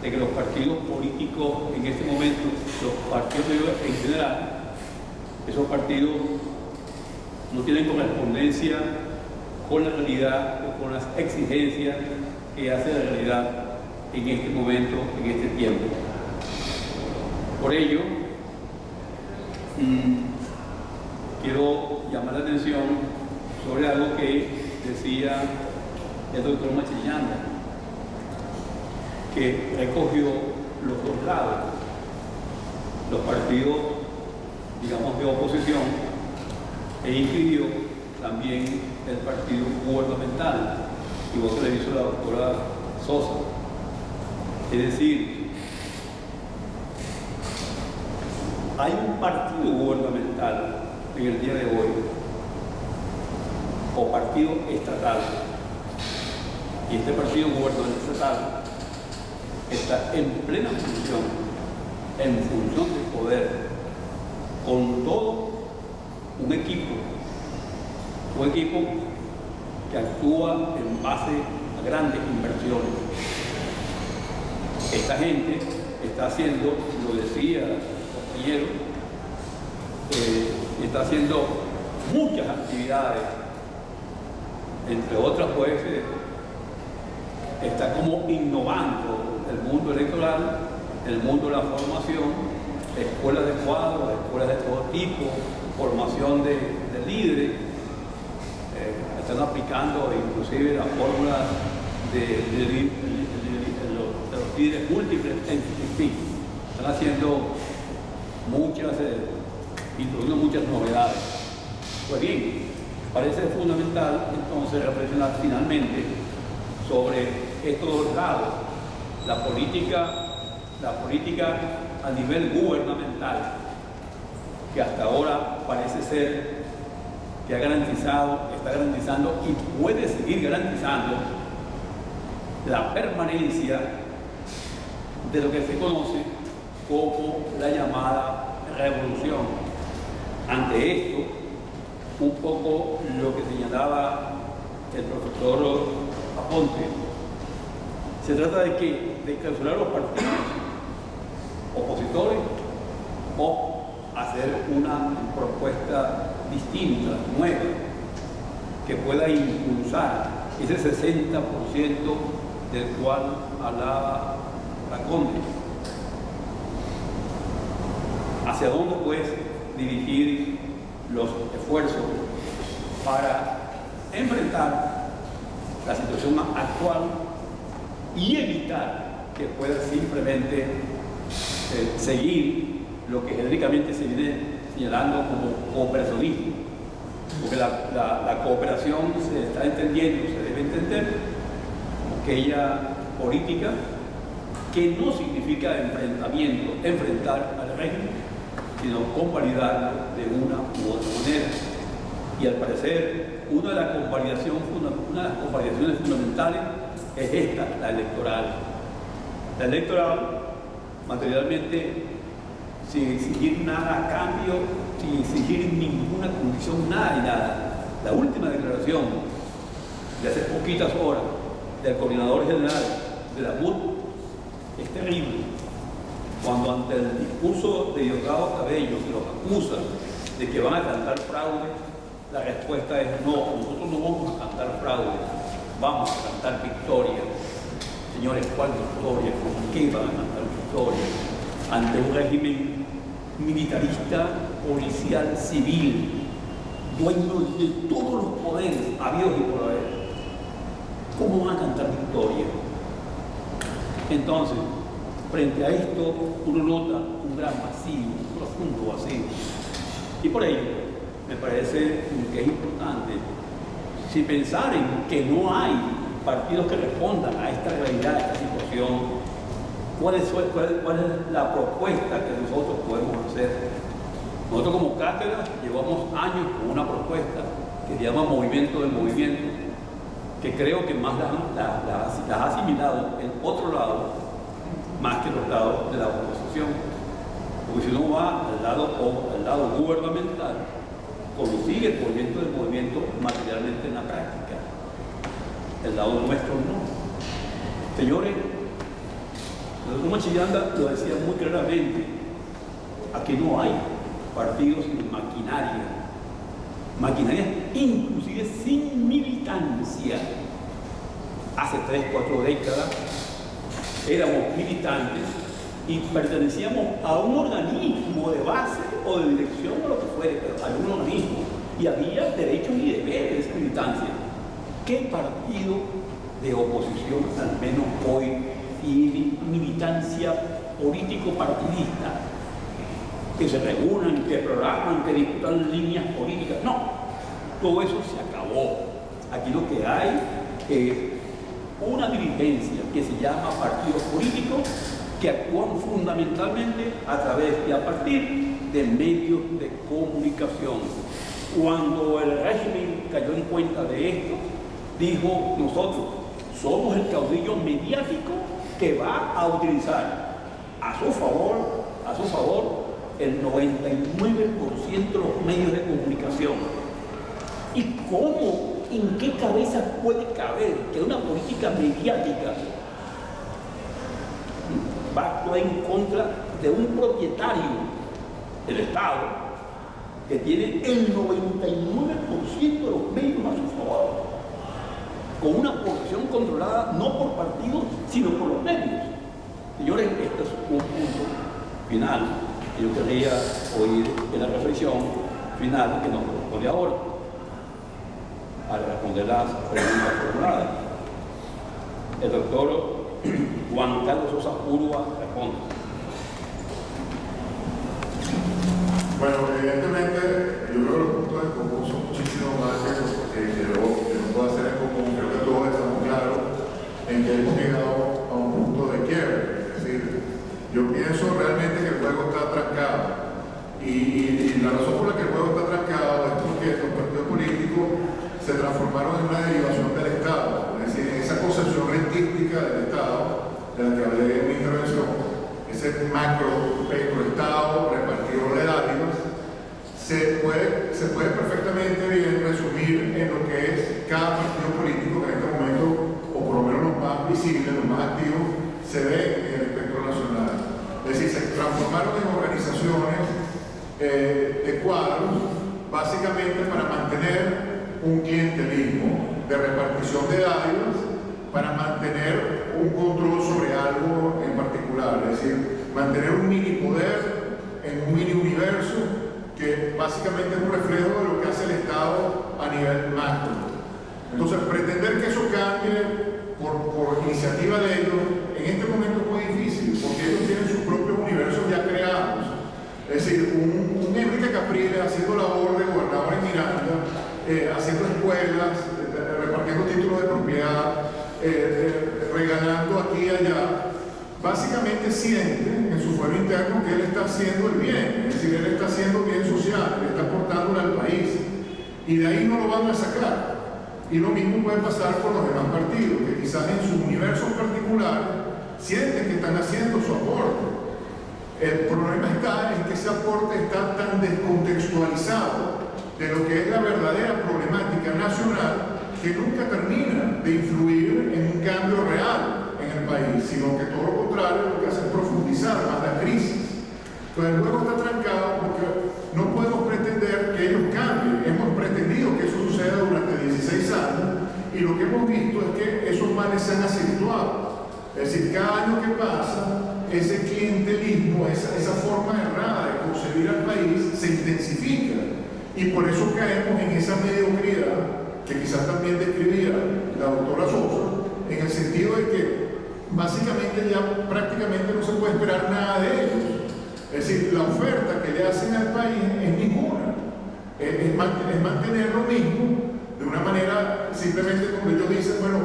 de que los partidos políticos en este momento, los partidos en general, esos partidos no tienen correspondencia con la realidad o con las exigencias que hace la realidad en este momento, en este tiempo. Por ello, quiero llamar la atención sobre algo que decía el doctor Machillanda, que recogió los dos lados, los partidos, digamos, de oposición, e inscribió también el partido gubernamental, igual que le hizo la doctora Sosa. Es decir, hay un partido gubernamental en el día de hoy, o partido estatal, y este partido gubernamental estatal está en plena función de poder, con todo un equipo que actúa en base a grandes inversiones. Esta gente está haciendo, lo decía el compañero, está haciendo muchas actividades, entre otras pues está como innovando el mundo electoral, el mundo de la formación, escuelas de cuadros, escuelas de todo tipo, formación de líderes, están aplicando inclusive la fórmula de los líderes múltiples, en fin, están haciendo introduciendo muchas novedades. Pues bien, parece fundamental entonces reflexionar finalmente sobre estos dos lados, la política a nivel gubernamental, que hasta ahora parece ser que está garantizando y puede seguir garantizando la permanencia de lo que se conoce como la llamada revolución. Ante esto, un poco lo que señalaba el profesor Aponte, se trata de que de clausurar los partidos opositores o hacer una propuesta distinta, nueva, que pueda impulsar ese 60% del cual hablaba la Conde. ¿Hacia dónde puedes dirigir los esfuerzos para enfrentar la situación actual y evitar que pueda simplemente seguir lo que genéricamente se viene señalando como cooperacionismo? Porque la cooperación se está entendiendo, se debe entender como aquella política que no significa enfrentar al régimen, sino convalidarlo de una u otra manera. Y al parecer, una de las convalidaciones fundamentales es esta, la electoral. La electoral, materialmente, sin exigir nada a cambio, sin exigir ninguna condición, nada y nada. La última declaración de hace poquitas horas del coordinador general de la MUD es terrible. Cuando ante el discurso de Diosdado Cabello se los acusa de que van a cantar fraude, la respuesta es no, nosotros no vamos a cantar fraude, vamos a cantar victoria. Señores, ¿cuál victoria? ¿Con qué van a cantar victoria? Ante un régimen militarista, policial, civil, dueño de todos los poderes habidos y por haber. ¿Cómo van a cantar victoria? Entonces, frente a esto, uno nota un gran vacío, un profundo vacío. Y por ello, me parece que es importante, si pensar en que no hay partidos que respondan a esta realidad, a esta situación, ¿cuál es la propuesta que nosotros podemos hacer? Nosotros como cátedra llevamos años con una propuesta que se llama Movimiento del Movimiento, que creo que más la ha asimilado el otro lado, más que los lados de la oposición. Porque si uno va al lado gubernamental, consigue el movimiento del movimiento materialmente en la práctica. El lado nuestro no. Señores, el doctor Machillanda lo decía muy claramente, aquí no hay partidos sin maquinaria inclusive sin militancia. Hace 3, 4 décadas éramos militantes y pertenecíamos a un organismo de base o de dirección o lo que fuere, pero a un organismo y había derechos y deberes de esa militancia. ¿Qué partido de oposición, al menos hoy, tiene militancia político-partidista? Que se reúnan, que programan, que discutan líneas políticas. No. Todo eso se acabó. Aquí lo que hay es una dirigencia que se llama partidos políticos que actúan fundamentalmente a través y a partir de medios de comunicación. Cuando el régimen cayó en cuenta de esto, dijo: nosotros somos el caudillo mediático que va a utilizar a su favor el 99% de los medios de comunicación. ¿Y cómo, en qué cabeza puede caber que una política mediática va a actuar en contra de un propietario del Estado que tiene el 99% de los medios a su favor, con una población controlada no por partidos, sino por los medios? Señores, este es un punto final que yo querría oír en la reflexión final que nos corresponde ahora, al responder las preguntas formuladas. El doctor Juan Carlos Sosa Urba responde. Bueno, evidentemente, yo creo que los puntos en común son muchísimo más que no puedo hacer en común. Creo que todos estamos claros en que hemos llegado a un punto de quiebre. Es decir, yo pienso realmente que el juego está trancado. Y la razón por la que el juego está trancado es porque los partidos políticos se transformaron en una derivación del Estado. Es decir, en esa concepción rentística del Estado, de la que hablé en mi intervención, ese macro Estado repartidor de dádivas, se puede perfectamente bien resumir en lo que es cada partido político que en este momento, o por lo menos los más visibles, los más activos, se ve en el espectro nacional. Es decir, se transformaron en organizaciones de cuadros, básicamente para mantener un clientelismo de repartición de dádivas, para mantener un control sobre algo en particular, es decir, mantener un mini poder en un mini universo que básicamente es un reflejo de lo que hace el Estado a nivel macro. Entonces, pretender que eso cambie por iniciativa de ellos en este momento es muy difícil, porque ellos tienen sus propios universos ya creados. Es decir, un Enrique Capriles haciendo labor de gobernador en Miranda, haciendo escuelas, repartiendo títulos de propiedad, regalando aquí y allá, básicamente siente en su fuero interno que él está haciendo el bien, es decir, él está haciendo bien social, él está aportándole al país, y de ahí no lo van a sacar. Y lo mismo puede pasar con los demás partidos, que quizás en su universo particular sienten que están haciendo su aporte. El problema está en que ese aporte está tan descontextualizado de lo que es la verdadera problemática nacional, que nunca termina de influir en un cambio real en el país, sino que todo lo contrario lo que hace es profundizar más la crisis. Entonces el juego está trancado porque no podemos pretender que ellos cambien. Hemos pretendido que eso suceda durante 16 años y lo que hemos visto es que esos males se han acentuado. Es decir, cada año que pasa, ese clientelismo, esa forma errada de concebir al país se intensifica, y por eso caemos en esa mediocridad que quizás también describía la doctora Sosa, en el sentido de que básicamente ya prácticamente no se puede esperar nada de ellos. Es decir, la oferta que le hacen al país es ninguna, es mantener lo mismo de una manera simplemente como ellos dicen: bueno,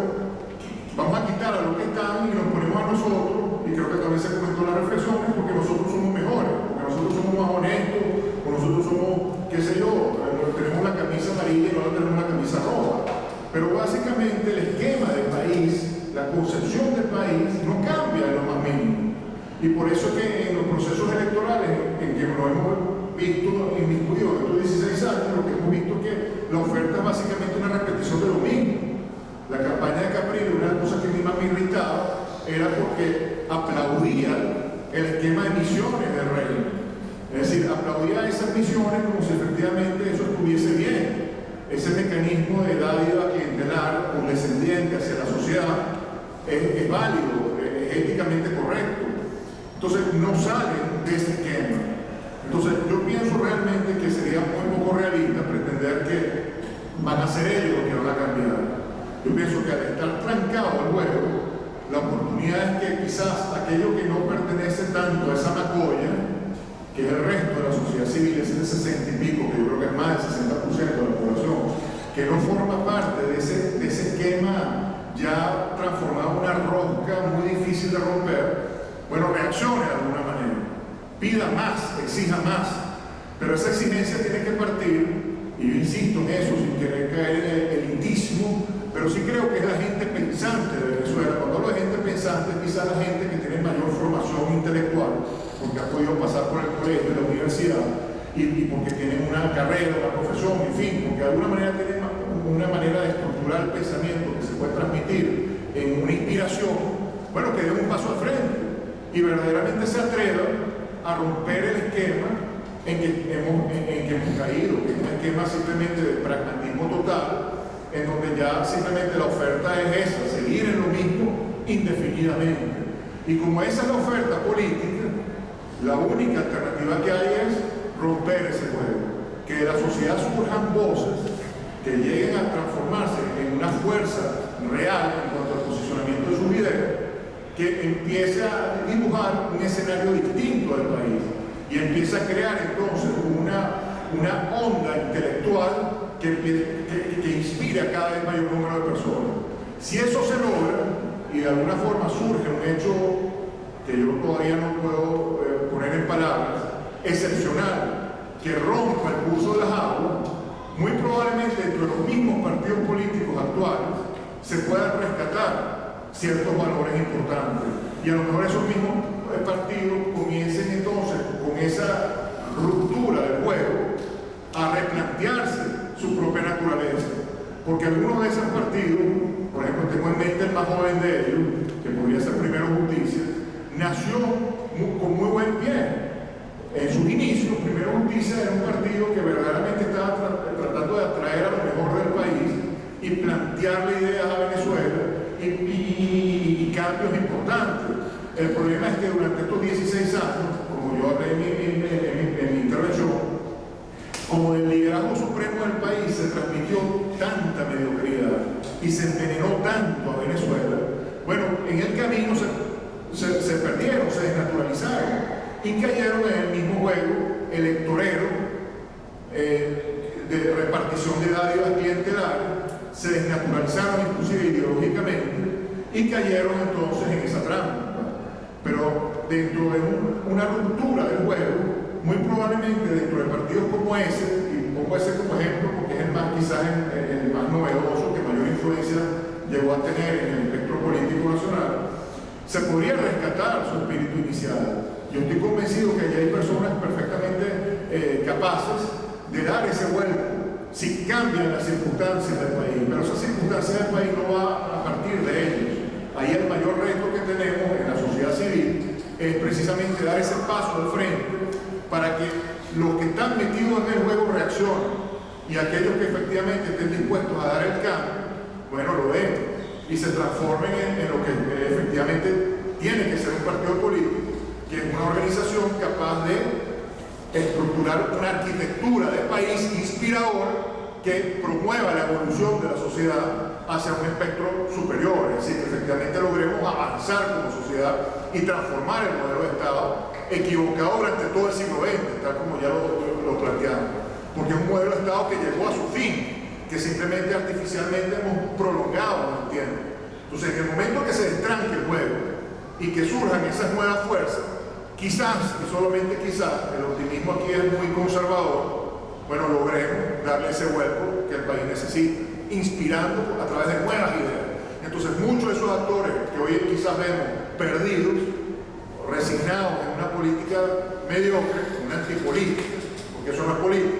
vamos a quitar a los que están y nos ponemos a nosotros. Y creo que también se comentó en las reflexiones, porque nosotros somos mejores, porque nosotros somos más honestos, o nosotros somos, qué sé yo, tenemos la camisa amarilla y no tenemos la camisa roja. Pero básicamente el esquema del país, la concepción del país no cambia en lo más mínimo. Y por eso que en los procesos electorales en que nos hemos visto inmiscuidos en estos 16 años, lo que hemos visto es que la oferta es básicamente una repetición de lo mismo. La campaña de Capriles, una de las cosas que a mí más me irritaba era porque aplaudía el esquema de misiones del reino. Es decir, aplaudía esas misiones como si efectivamente eso estuviese bien. Ese mecanismo de dádiva clientelar condescendiente hacia la sociedad es válido, es éticamente correcto. Entonces no salen de ese esquema. Entonces yo pienso realmente que sería muy poco realista pretender que van a ser ellos los que van a cambiar. Yo pienso que al estar trancado el juego, la oportunidad es que quizás aquello que no pertenece tanto a esa macolla, que es el resto de la sociedad sociedad civil, ese 60 y pico, que yo creo que es más del 60% de la población, que no forma parte de ese esquema ya transformado en una rosca muy difícil de romper, bueno, reaccione de alguna manera, pida más, exija más, pero esa exigencia tiene que partir, y yo insisto en eso sin querer caer en el elitismo, pero sí creo que es la gente pensante de Venezuela. Cuando hablo de gente pensante, es quizás la gente que tiene mayor formación intelectual, porque ha podido pasar por el colegio y la universidad, y porque tienen una carrera, una profesión, en fin, porque de alguna manera tienen una manera de estructurar el pensamiento que se puede transmitir en una inspiración, bueno, que dé un paso al frente y verdaderamente se atrevan a romper el esquema en que hemos caído, que es un esquema simplemente de pragmatismo total, en donde ya simplemente la oferta es esa, seguir en lo mismo indefinidamente. Y como esa es la oferta política, la única alternativa que hay es romper ese juego, que de la sociedad surjan voces que lleguen a transformarse en una fuerza real en cuanto al posicionamiento de sus ideas, que empiece a dibujar un escenario distinto del país y empiece a crear entonces una onda intelectual que inspire a cada vez mayor número de personas. Si eso se logra y de alguna forma surge un hecho que yo todavía no puedo poner en palabras, excepcional, que rompa el curso de las aguas, muy probablemente entre los mismos partidos políticos actuales se puedan rescatar ciertos valores importantes y a lo mejor esos mismos partidos comiencen entonces con esa ruptura del juego a replantearse su propia naturaleza, porque algunos de esos partidos, por ejemplo tengo en mente el más joven de ellos, que podría ser Primero Justicia, nació con muy buen pie. En sus inicios, Primero Justicia era un partido que verdaderamente estaba tratando de atraer a lo mejor del país y plantearle ideas a Venezuela y cambios importantes. El problema es que durante estos 16 años, como yo hablé en mi intervención, como el liderazgo supremo del país se transmitió tanta mediocridad y se envenenó tanto a Venezuela, bueno, en el camino se perdieron, se desnaturalizaron y cayeron en el mismo juego electorero de repartición de dádivas clientelares, se desnaturalizaron inclusive ideológicamente y cayeron entonces en esa trampa. Pero dentro de una ruptura del juego, muy probablemente dentro de partidos como ese, y pongo ese como ejemplo porque es el más, quizás el más novedoso, que mayor influencia llegó a tener en el espectro político nacional, se podría rescatar su espíritu inicial. Yo estoy convencido que allí hay personas perfectamente capaces de dar ese vuelco si cambian las circunstancias del país, pero esas circunstancias del país no va a partir de ellos. Ahí el mayor reto que tenemos en la sociedad civil es precisamente dar ese paso al frente para que los que están metidos en el juego reaccionen y aquellos que efectivamente estén dispuestos a dar el cambio, bueno, lo den y se transformen en lo que efectivamente tiene que ser un partido político, que es una organización capaz de estructurar una arquitectura de país inspirador que promueva la evolución de la sociedad hacia un espectro superior, es decir, que efectivamente logremos avanzar como sociedad y transformar el modelo de Estado equivocado durante todo el siglo XX, tal como ya lo planteamos, porque es un modelo de Estado que llegó a su fin, que simplemente artificialmente hemos prolongado en el tiempo. Entonces, en el momento que se destranque el juego y que surjan esas nuevas fuerzas, quizás, y solamente quizás, el optimismo aquí es muy conservador, bueno, logremos darle ese vuelco que el país necesita, inspirando a través de nuevas ideas. Entonces, muchos de esos actores que hoy quizás vemos perdidos, resignados en una política mediocre, una antipolítica, porque eso no es política,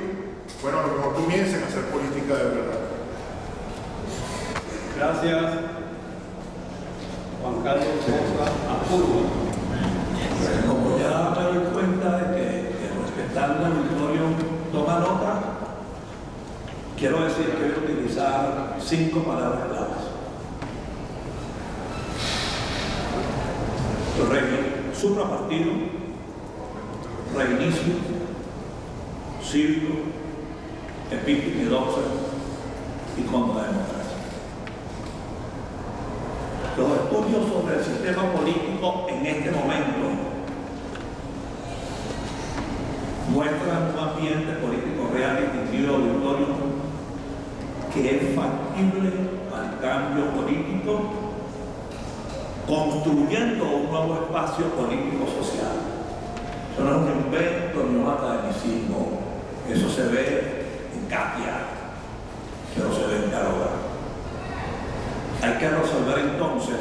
bueno, a lo mejor comiencen a hacer política de verdad. Gracias, Juan Carlos Sosa Apurgo. Como ya me doy cuenta de que respetando el auditorio toma nota, quiero decir que voy a utilizar 5 palabras claves. Suprapartido, reinicio, cívico, epítedoxa y contra la democracia. Los estudios sobre el sistema político en este momento muestran un ambiente político real y distintivo auditorio que es factible al cambio político, construyendo un nuevo espacio político-social. Eso no es un invento ni un academicismo, eso se ve en Katia, pero se ve en Carola. Hay que resolver entonces,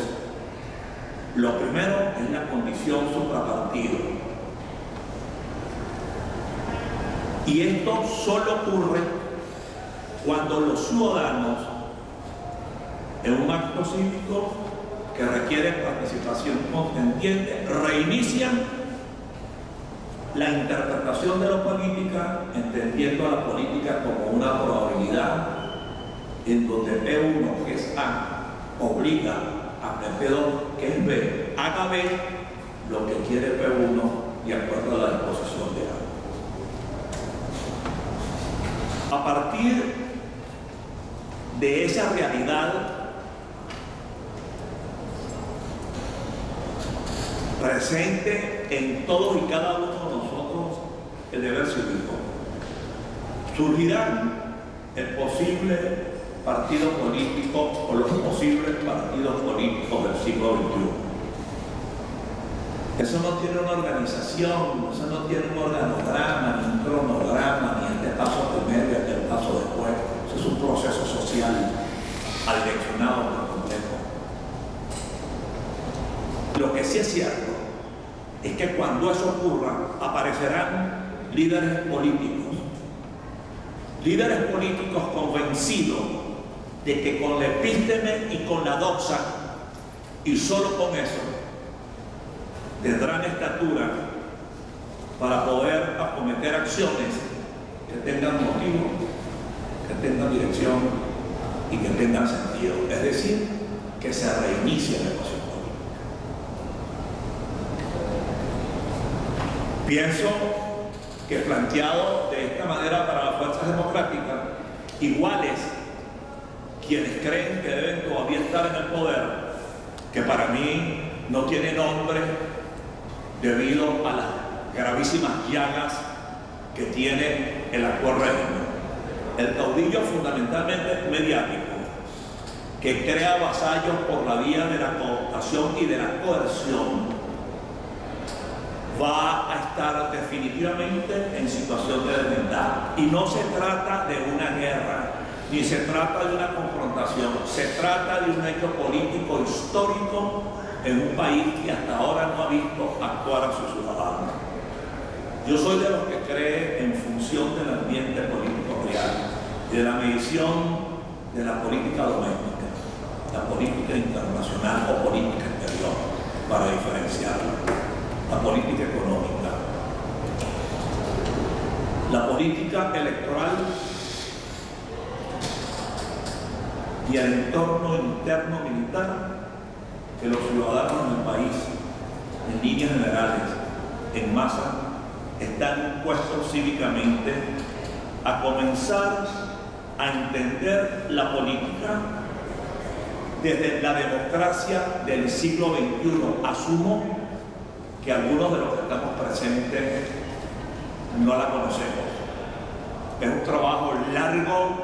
lo primero es la condición suprapartido. Y esto solo ocurre cuando los ciudadanos, en un acto cívico que requiere participación contendiente, reinician la interpretación de la política, entendiendo a la política como una probabilidad en donde P1, que es A, obliga a P2, que es B, haga B lo que quiere P1 y acuerdo a la disposición de A. A partir de esa realidad presente en todos y cada uno de nosotros, el deber cívico, surgirán el posible partido político o los posibles partidos políticos del siglo XXI. Eso no tiene una organización, eso no tiene un organograma, ni un cronograma, ni este paso primero y aquel paso después. Eso es un proceso social direccionado por completo. Lo que sí es cierto es que cuando eso ocurra, aparecerán líderes políticos convencidos de que con la epísteme y con la doxa, y solo con eso, tendrán estatura para poder acometer acciones que tengan motivo, que tengan dirección y que tengan sentido. Es decir, que se reinicie la ecuación política. Pienso que planteado de esta manera para las fuerzas democráticas, iguales quienes creen que deben todavía estar en el poder, que para mí no tiene nombre debido a las gravísimas llagas que tiene el actual régimen. El caudillo fundamentalmente mediático, que crea vasallos por la vía de la cooptación y de la coerción, va a estar definitivamente en situación de desventaja. Y no se trata de una guerra, ni se trata de una confrontación, se trata de un hecho político histórico en un país que hasta ahora no ha visto actuar a sus ciudadanos. Yo soy de los que cree en función del ambiente político real y de la medición de la política doméstica, la política internacional o política exterior, para diferenciarla, la política económica, la política electoral y el entorno interno militar que los ciudadanos del país, en líneas generales, en masa, están impuestos cívicamente a comenzar a entender la política desde la democracia del siglo XXI. Asumo que algunos de los que estamos presentes no la conocemos. Es un trabajo largo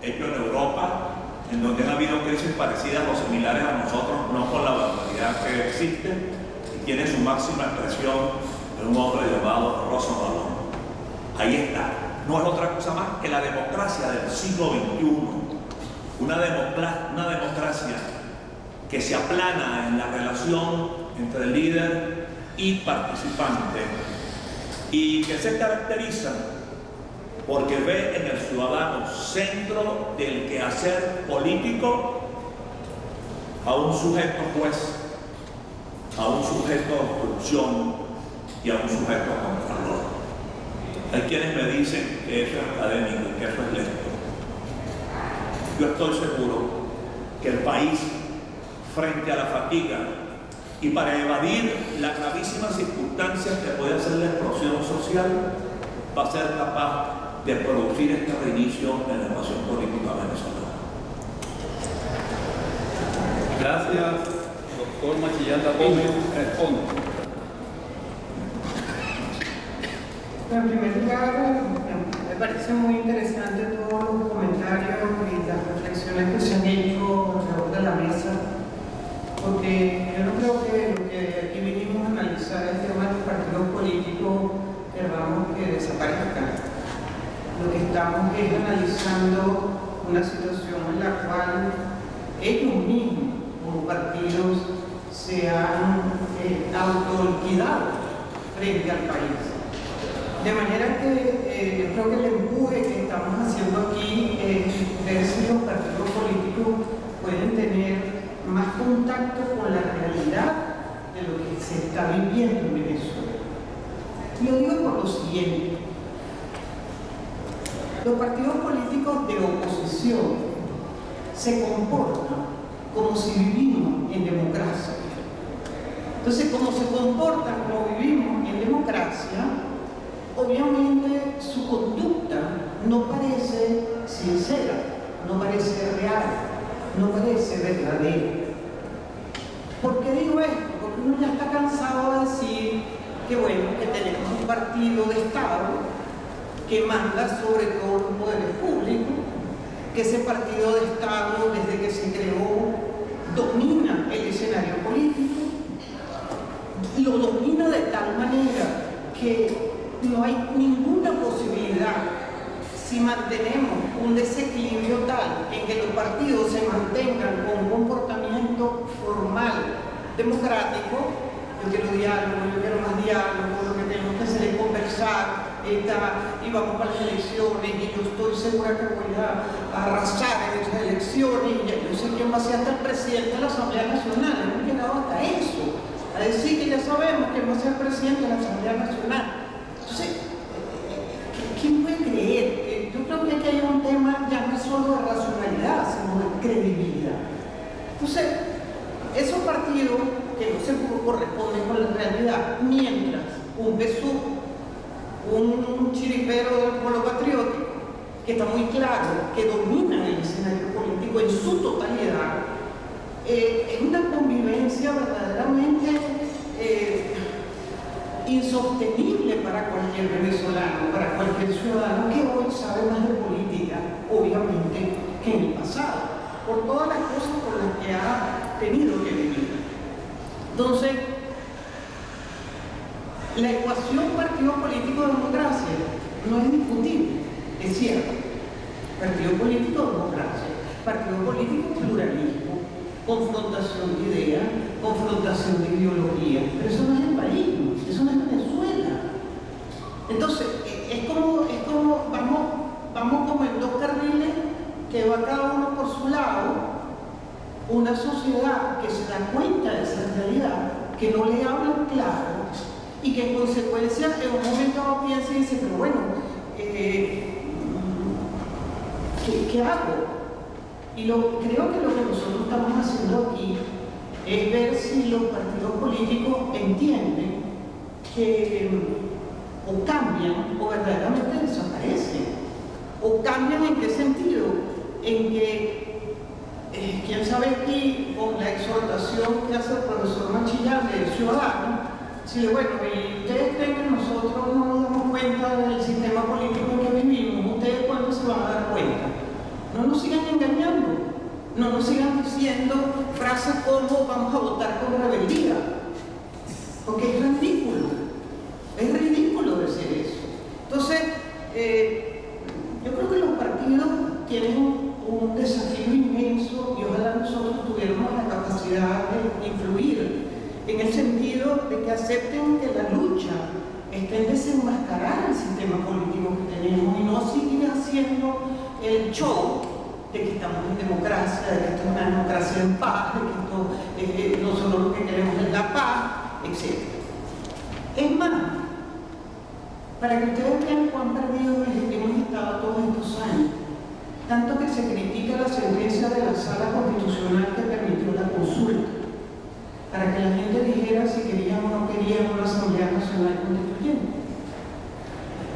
hecho en Europa, en donde han habido crisis parecidas o similares a nosotros, no con la barbaridad que existe, y tiene su máxima expresión en un hombre llamado Roosevelt. Ahí está. No es otra cosa más que la democracia del siglo XXI. Una democracia que se aplana en la relación entre líder y participante y que se caracteriza porque ve en el ciudadano centro del quehacer político a un sujeto juez, a un sujeto de obstrucción y a un sujeto contralor. Hay quienes me dicen que eso es académico y que eso es lento. Yo estoy seguro que el país, frente a la fatiga y para evadir las gravísimas circunstancias que puede hacer la explosión social, va a ser capaz de producir este reinicio en la ecuación política venezolana. Gracias, doctor Machillanda Gómez. Responde. En primer lugar, me parece muy interesante todos los comentarios y las reflexiones que se han hecho alrededor de la mesa, porque yo no creo que lo que aquí vinimos a analizar el tema de los partidos políticos queramos que desaparezcan. Lo que estamos es analizando una situación en la cual ellos mismos, como partidos, se han autoliquidado frente al país. De manera que yo creo que el empuje que estamos haciendo aquí es ver si los partidos políticos pueden tener más contacto con la realidad de lo que se está viviendo en Venezuela. Y lo digo por lo siguiente: los partidos políticos de oposición se comportan como si vivimos en democracia. Entonces, como se comportan como vivimos en democracia, obviamente su conducta no parece sincera, no parece real, no parece verdadera. ¿Por qué digo esto? Porque uno ya está cansado de decir que bueno, que tenemos un partido de Estado que manda sobre todos los poderes públicos, que ese partido de Estado, desde que se creó, domina el escenario político, lo domina de tal manera que no hay ninguna posibilidad, si mantenemos un desequilibrio tal en que los partidos se mantengan con un comportamiento formal, democrático. Yo quiero diálogo, yo quiero más diálogo, lo que tenemos que hacer es conversar, y vamos para las elecciones, y yo estoy segura que voy a arrasar en esas elecciones, y yo sé quién va a ser hasta el presidente de la Asamblea Nacional. Hemos llegado hasta eso, a decir que ya sabemos quién va a ser el presidente de la Asamblea Nacional. Entonces, ¿quién puede creer? Yo creo que aquí hay un tema ya no solo de racionalidad, sino de credibilidad. Entonces, esos partidos que no se corresponden con la realidad, mientras un besugo, un chiripero del pueblo patriótico, que está muy claro que domina el escenario político en su totalidad, es una convivencia verdaderamente insostenible para cualquier venezolano, para cualquier ciudadano que hoy sabe más de política, obviamente, que en el pasado, por todas las cosas por las que ha tenido que vivir. Entonces, la ecuación partido político-democracia no es discutible, es cierto. Partido político-democracia, partido político-pluralismo, confrontación de ideas, confrontación de ideología, pero eso no es el país, eso no es Venezuela. Entonces, es como vamos como en dos carriles que va cada uno por su lado. Una sociedad que se da cuenta de esa realidad, que no le hablan claro y que en consecuencia en un momento dado piensa y dice, pero bueno, ¿qué hago? Y creo que lo que nosotros estamos haciendo aquí es ver si los partidos políticos entienden que o cambian o verdaderamente desaparecen. O cambian ¿en qué sentido? En que quién sabe aquí, con la exhortación que hace el profesor Machillán del ciudadano, si bueno, ¿y ustedes creen que nosotros no nos damos cuenta del sistema político en que vivimos? ¿Ustedes cuándo se van a dar cuenta? No nos sigan engañando, no nos sigan diciendo frases como vamos a votar con rebeldía, porque es ridículo decir eso. Entonces, yo creo que los partidos tienen un desafío inmenso y ojalá nosotros tuviéramos la capacidad de influir en el sentido de que acepten que la lucha está en desenmascarar el sistema político que tenemos y no seguir haciendo el show de que estamos en democracia, de que esto es una democracia en paz, de que esto nosotros lo que queremos es la paz, etc. Es más, para que ustedes vean cuán perdidos hemos estado todos estos años, tanto que se critica la sentencia de la Sala Constitucional que permitió la consulta, para que la gente dijera si querían o no querían una Asamblea Nacional Constituyente.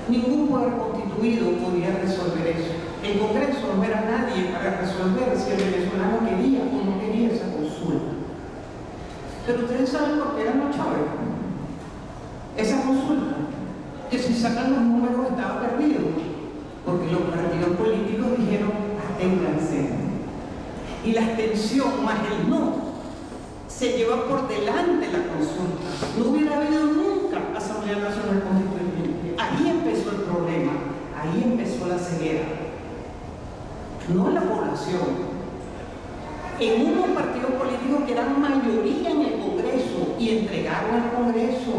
Ningún poder constituido podía resolver eso. El Congreso no era nadie para resolver si el venezolano quería o no quería esa consulta. Pero ustedes saben por qué ganó Chávez esa consulta, que si sacan los números estaba perdido, porque los partidos políticos dijeron absténganse. Y la abstención más el no se lleva por delante la consulta. No hubiera habido nunca Asamblea Nacional Constituyente. Ahí empezó el problema, ahí empezó la ceguera. No la población. En unos partidos políticos que eran mayoría en el Congreso y entregaron al Congreso.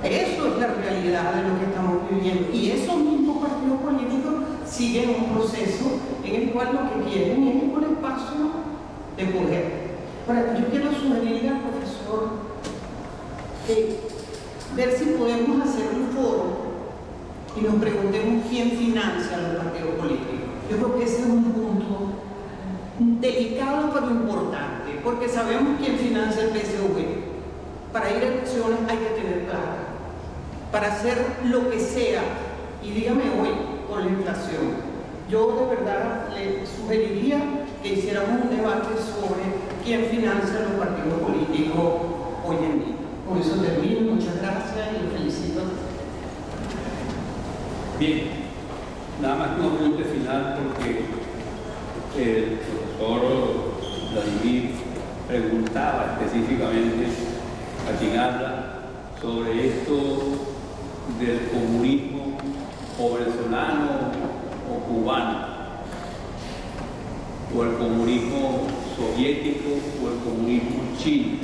Eso es la realidad de lo que estamos viviendo. Y esos mismos partidos políticos siguen un proceso en el cual lo que quieren es un espacio de poder. Ahora, yo quiero sugerirle al profesor ver si podemos hacer un foro y nos preguntemos quién financia los partidos políticos. Yo creo que ese es un punto delicado pero importante, porque sabemos quién financia el PSV. Para ir a elecciones hay que tener plata, para hacer lo que sea, y dígame hoy, con la inflación. Yo de verdad le sugeriría que hiciéramos un debate sobre quién financia los partidos políticos hoy en día. Con eso termino, muchas gracias y lo felicito. Bien, nada más que un apunte final porque el profesor Vladimir preguntaba específicamente a quien habla sobre esto del comunismo o venezolano o cubano, o el comunismo soviético o el comunismo chino.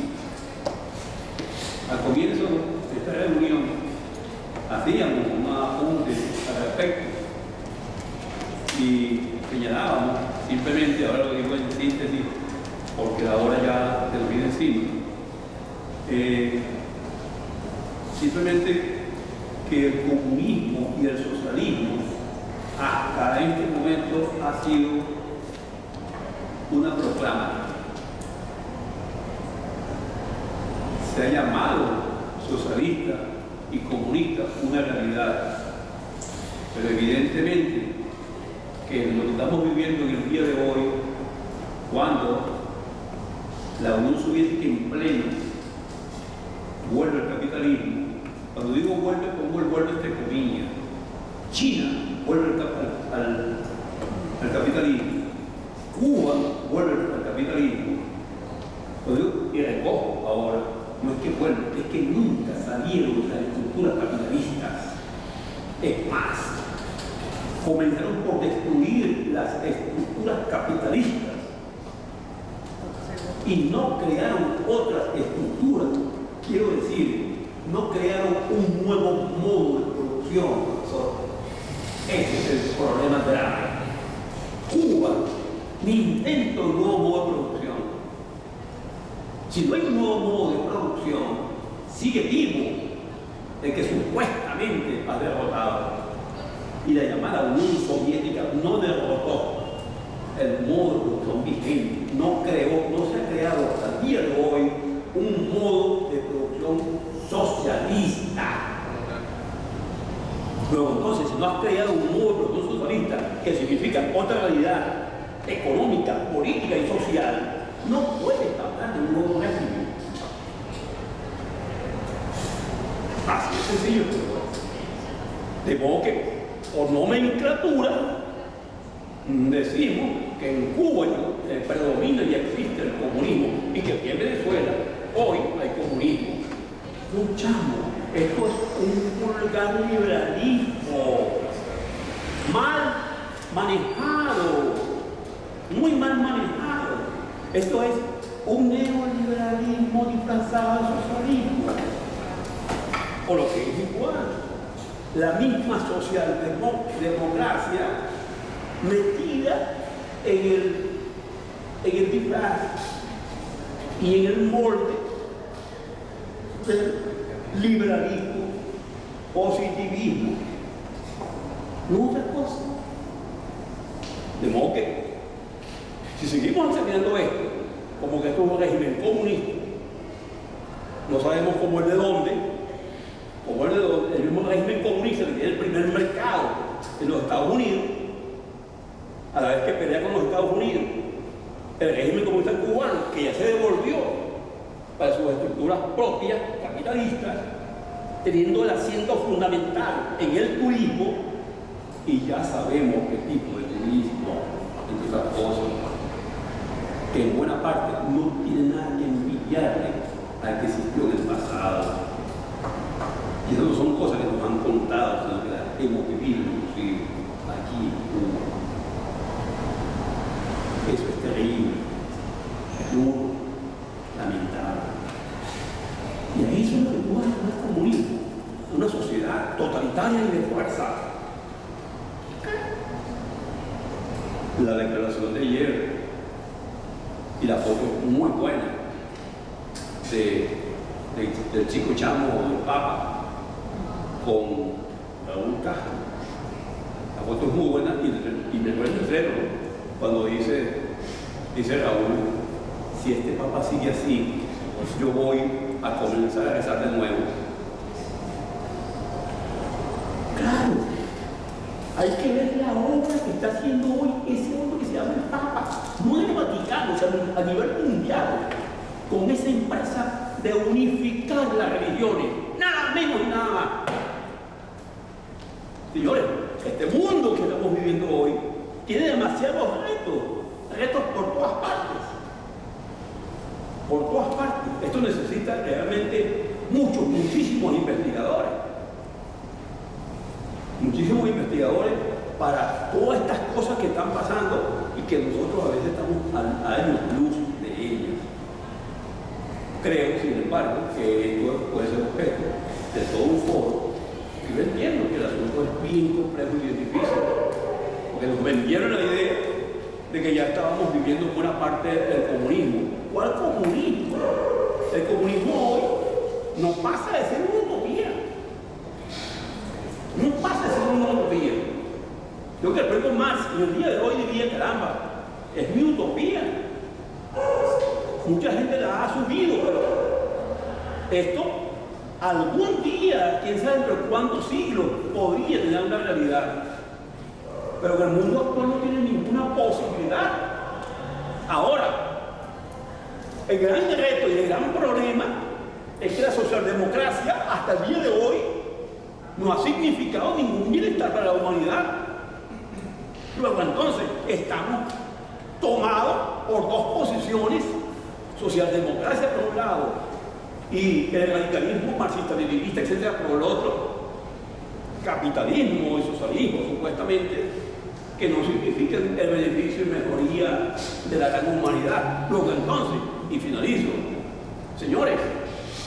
Al comienzo de esta reunión hacíamos un apunte al respecto y señalábamos simplemente, ahora lo digo en síntesis porque la hora ya se nos viene encima, simplemente que el comunismo y el socialismo hasta este momento ha sido una proclama. Se ha llamado socialista y comunista una realidad, pero evidentemente que lo que estamos viviendo en el día de hoy, cuando la Unión Soviética en pleno vuelve al capitalismo, cuando digo vuelve, pongo el vuelve entre comillas, China vuelve al capitalismo, Cuba vuelve al capitalismo, y recojo ahora, no es que vuelven, es que nunca salieron de las estructuras capitalistas. Es más, comenzaron por destruir las estructuras capitalistas y no crearon otras estructuras. Quiero decir, no crearon un nuevo modo de producción. Ese es el problema grave. Cuba ni intenta un nuevo modo de producción. Si no hay un nuevo modo de producción, sigue vivo el que supuestamente ha derrotado. Y la llamada Unión Soviética no derrotó el modo de producción vigente, no se ha creado hasta el día de hoy un modo de producción socialista. Pero entonces, si no has creado un modo de producción socialista, que significa otra realidad económica, política y social, no puedes hablar de un nuevo régimen. Así es sencillo. De modo que, por nomenclatura, decimos que en Cuba predomina y existe el comunismo y que aquí en Venezuela hoy hay comunismo. Luchamos. Esto es un vulgar liberalismo mal manejado, muy mal manejado. Esto es un neoliberalismo disfrazado de socialismo. O lo que es igual, la misma socialdemocracia metida en el disfraz y en el molde del liberalismo, positivismo, no otra cosa. De modo que, si seguimos enseñando esto, como que esto es un régimen comunista, no sabemos cómo es de dónde, el mismo régimen comunista que tiene el primer mercado en los Estados Unidos, a la vez que pelea con los Estados Unidos, el régimen comunista cubano, que ya se devolvió para sus estructuras propias, capitalistas, teniendo el asiento fundamental en el turismo, y ya sabemos qué tipo de turismo, entre otras cosas, que en buena parte no tiene nada que envidiarle al que existió en el pasado. Y eso no son cosas que nos han contado, sino que las hemos vivido inclusive aquí en Cuba. Eso es terrible, es duro, lamentable. Y ahí eso es lo que tú haces con el comunismo, una sociedad totalitaria y de fuerza. La declaración de ayer y la foto muy buena del chico chamo del Papa con Raúl Castro. La foto es muy buena y me duele el cerebro cuando dice Raúl, si este Papa sigue así, yo voy a comenzar a rezar de nuevo. Claro, hay que ver la obra que está haciendo hoy ese hombre que se llama el Papa, no en el Vaticano, o sea, a nivel mundial, con esa empresa de unificar las religiones, nada menos y nada más. Señores, este mundo que estamos viviendo hoy tiene demasiados retos por todas partes. Por todas partes. Esto necesita realmente muchísimos investigadores. Muchísimos investigadores para todas estas cosas que están pasando y que nosotros a veces estamos a años luz de ellas. Creo, sin embargo, que esto puede ser objeto de todo un foro. Y yo entiendo que el asunto es bien complejo y bien difícil, porque nos vendieron la idea de que ya estábamos viviendo buena parte del comunismo. ¿Cuál comunismo? El comunismo hoy no pasa de ser una utopía. No pasa de ser una utopía. Yo que el propio Marx en el día de hoy diría, caramba, es mi utopía. Mucha gente la ha asumido, pero esto algún día, quién sabe entre cuántos siglos, podría tener una realidad. Pero que el mundo actual no tiene ninguna posibilidad. Ahora, el gran reto y el gran problema es que la socialdemocracia hasta el día de hoy no ha significado ningún bienestar para la humanidad. Luego entonces estamos tomados por dos posiciones, socialdemocracia por un lado y el radicalismo marxista-leninista, etcétera, por el otro, capitalismo y socialismo supuestamente, que no significan el beneficio y mejoría de la gran humanidad. Luego entonces, y finalizo, señores,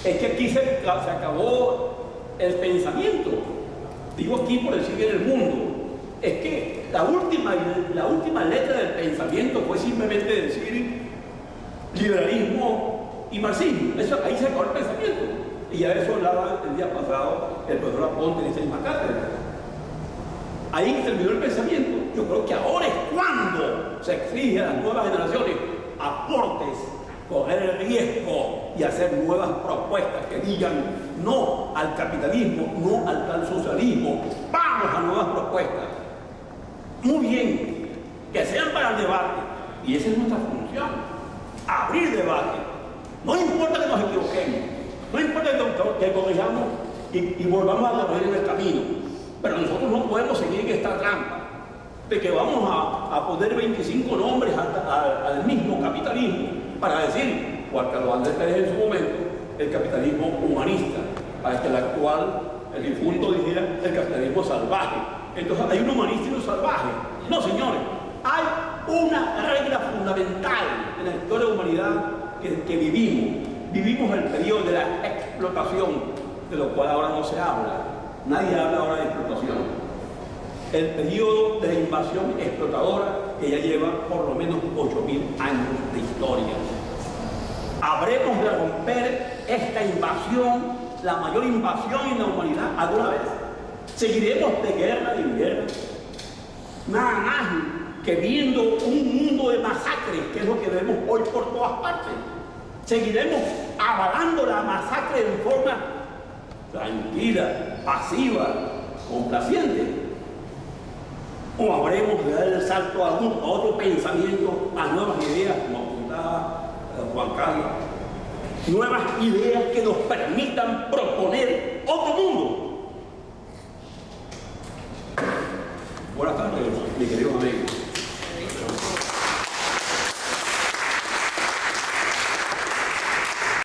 es que aquí se acabó el pensamiento. Digo aquí por decir en el mundo, es que la última letra del pensamiento fue simplemente decir liberalismo y marxismo. Eso, ahí se acabó el pensamiento. Y ya eso hablaba el día pasado el profesor Aponte en esa misma cátedra. Ahí terminó el pensamiento. Yo creo que ahora es cuando se exige a las nuevas generaciones aportes, correr el riesgo y hacer nuevas propuestas que digan no al capitalismo, no al tal socialismo. Vamos a nuevas propuestas. Muy bien, que sean para el debate. Y esa es nuestra función, abrir debate. No importa que nos equivoquemos, no importa que corrijamos y volvamos a correr en el camino. Pero nosotros no podemos seguir en esta trampa de que vamos a poner 25 nombres al mismo capitalismo para decir, Juan Carlos Andrés Pérez en su momento, el capitalismo humanista, para que el actual, el difunto dijera el capitalismo salvaje. Entonces hay un humanista y un salvaje. No, señores, hay una regla fundamental en la historia de la humanidad que vivimos. Vivimos el periodo de la explotación, de lo cual ahora no se habla. Nadie habla ahora de explotación. El periodo de la invasión explotadora que ya lleva por lo menos 8.000 años de historia. ¿Habremos de romper esta invasión, la mayor invasión en la humanidad alguna vez? ¿Seguiremos de guerra en guerra? Nada más que viendo un mundo de masacres, que es lo que vemos hoy por todas partes. ¿Seguiremos avalando la masacre en forma tranquila, pasiva, complaciente? ¿O habremos de dar el salto a otro pensamiento, a nuevas ideas, como apuntaba Juan Carlos? Nuevas ideas que nos permitan proponer otro mundo.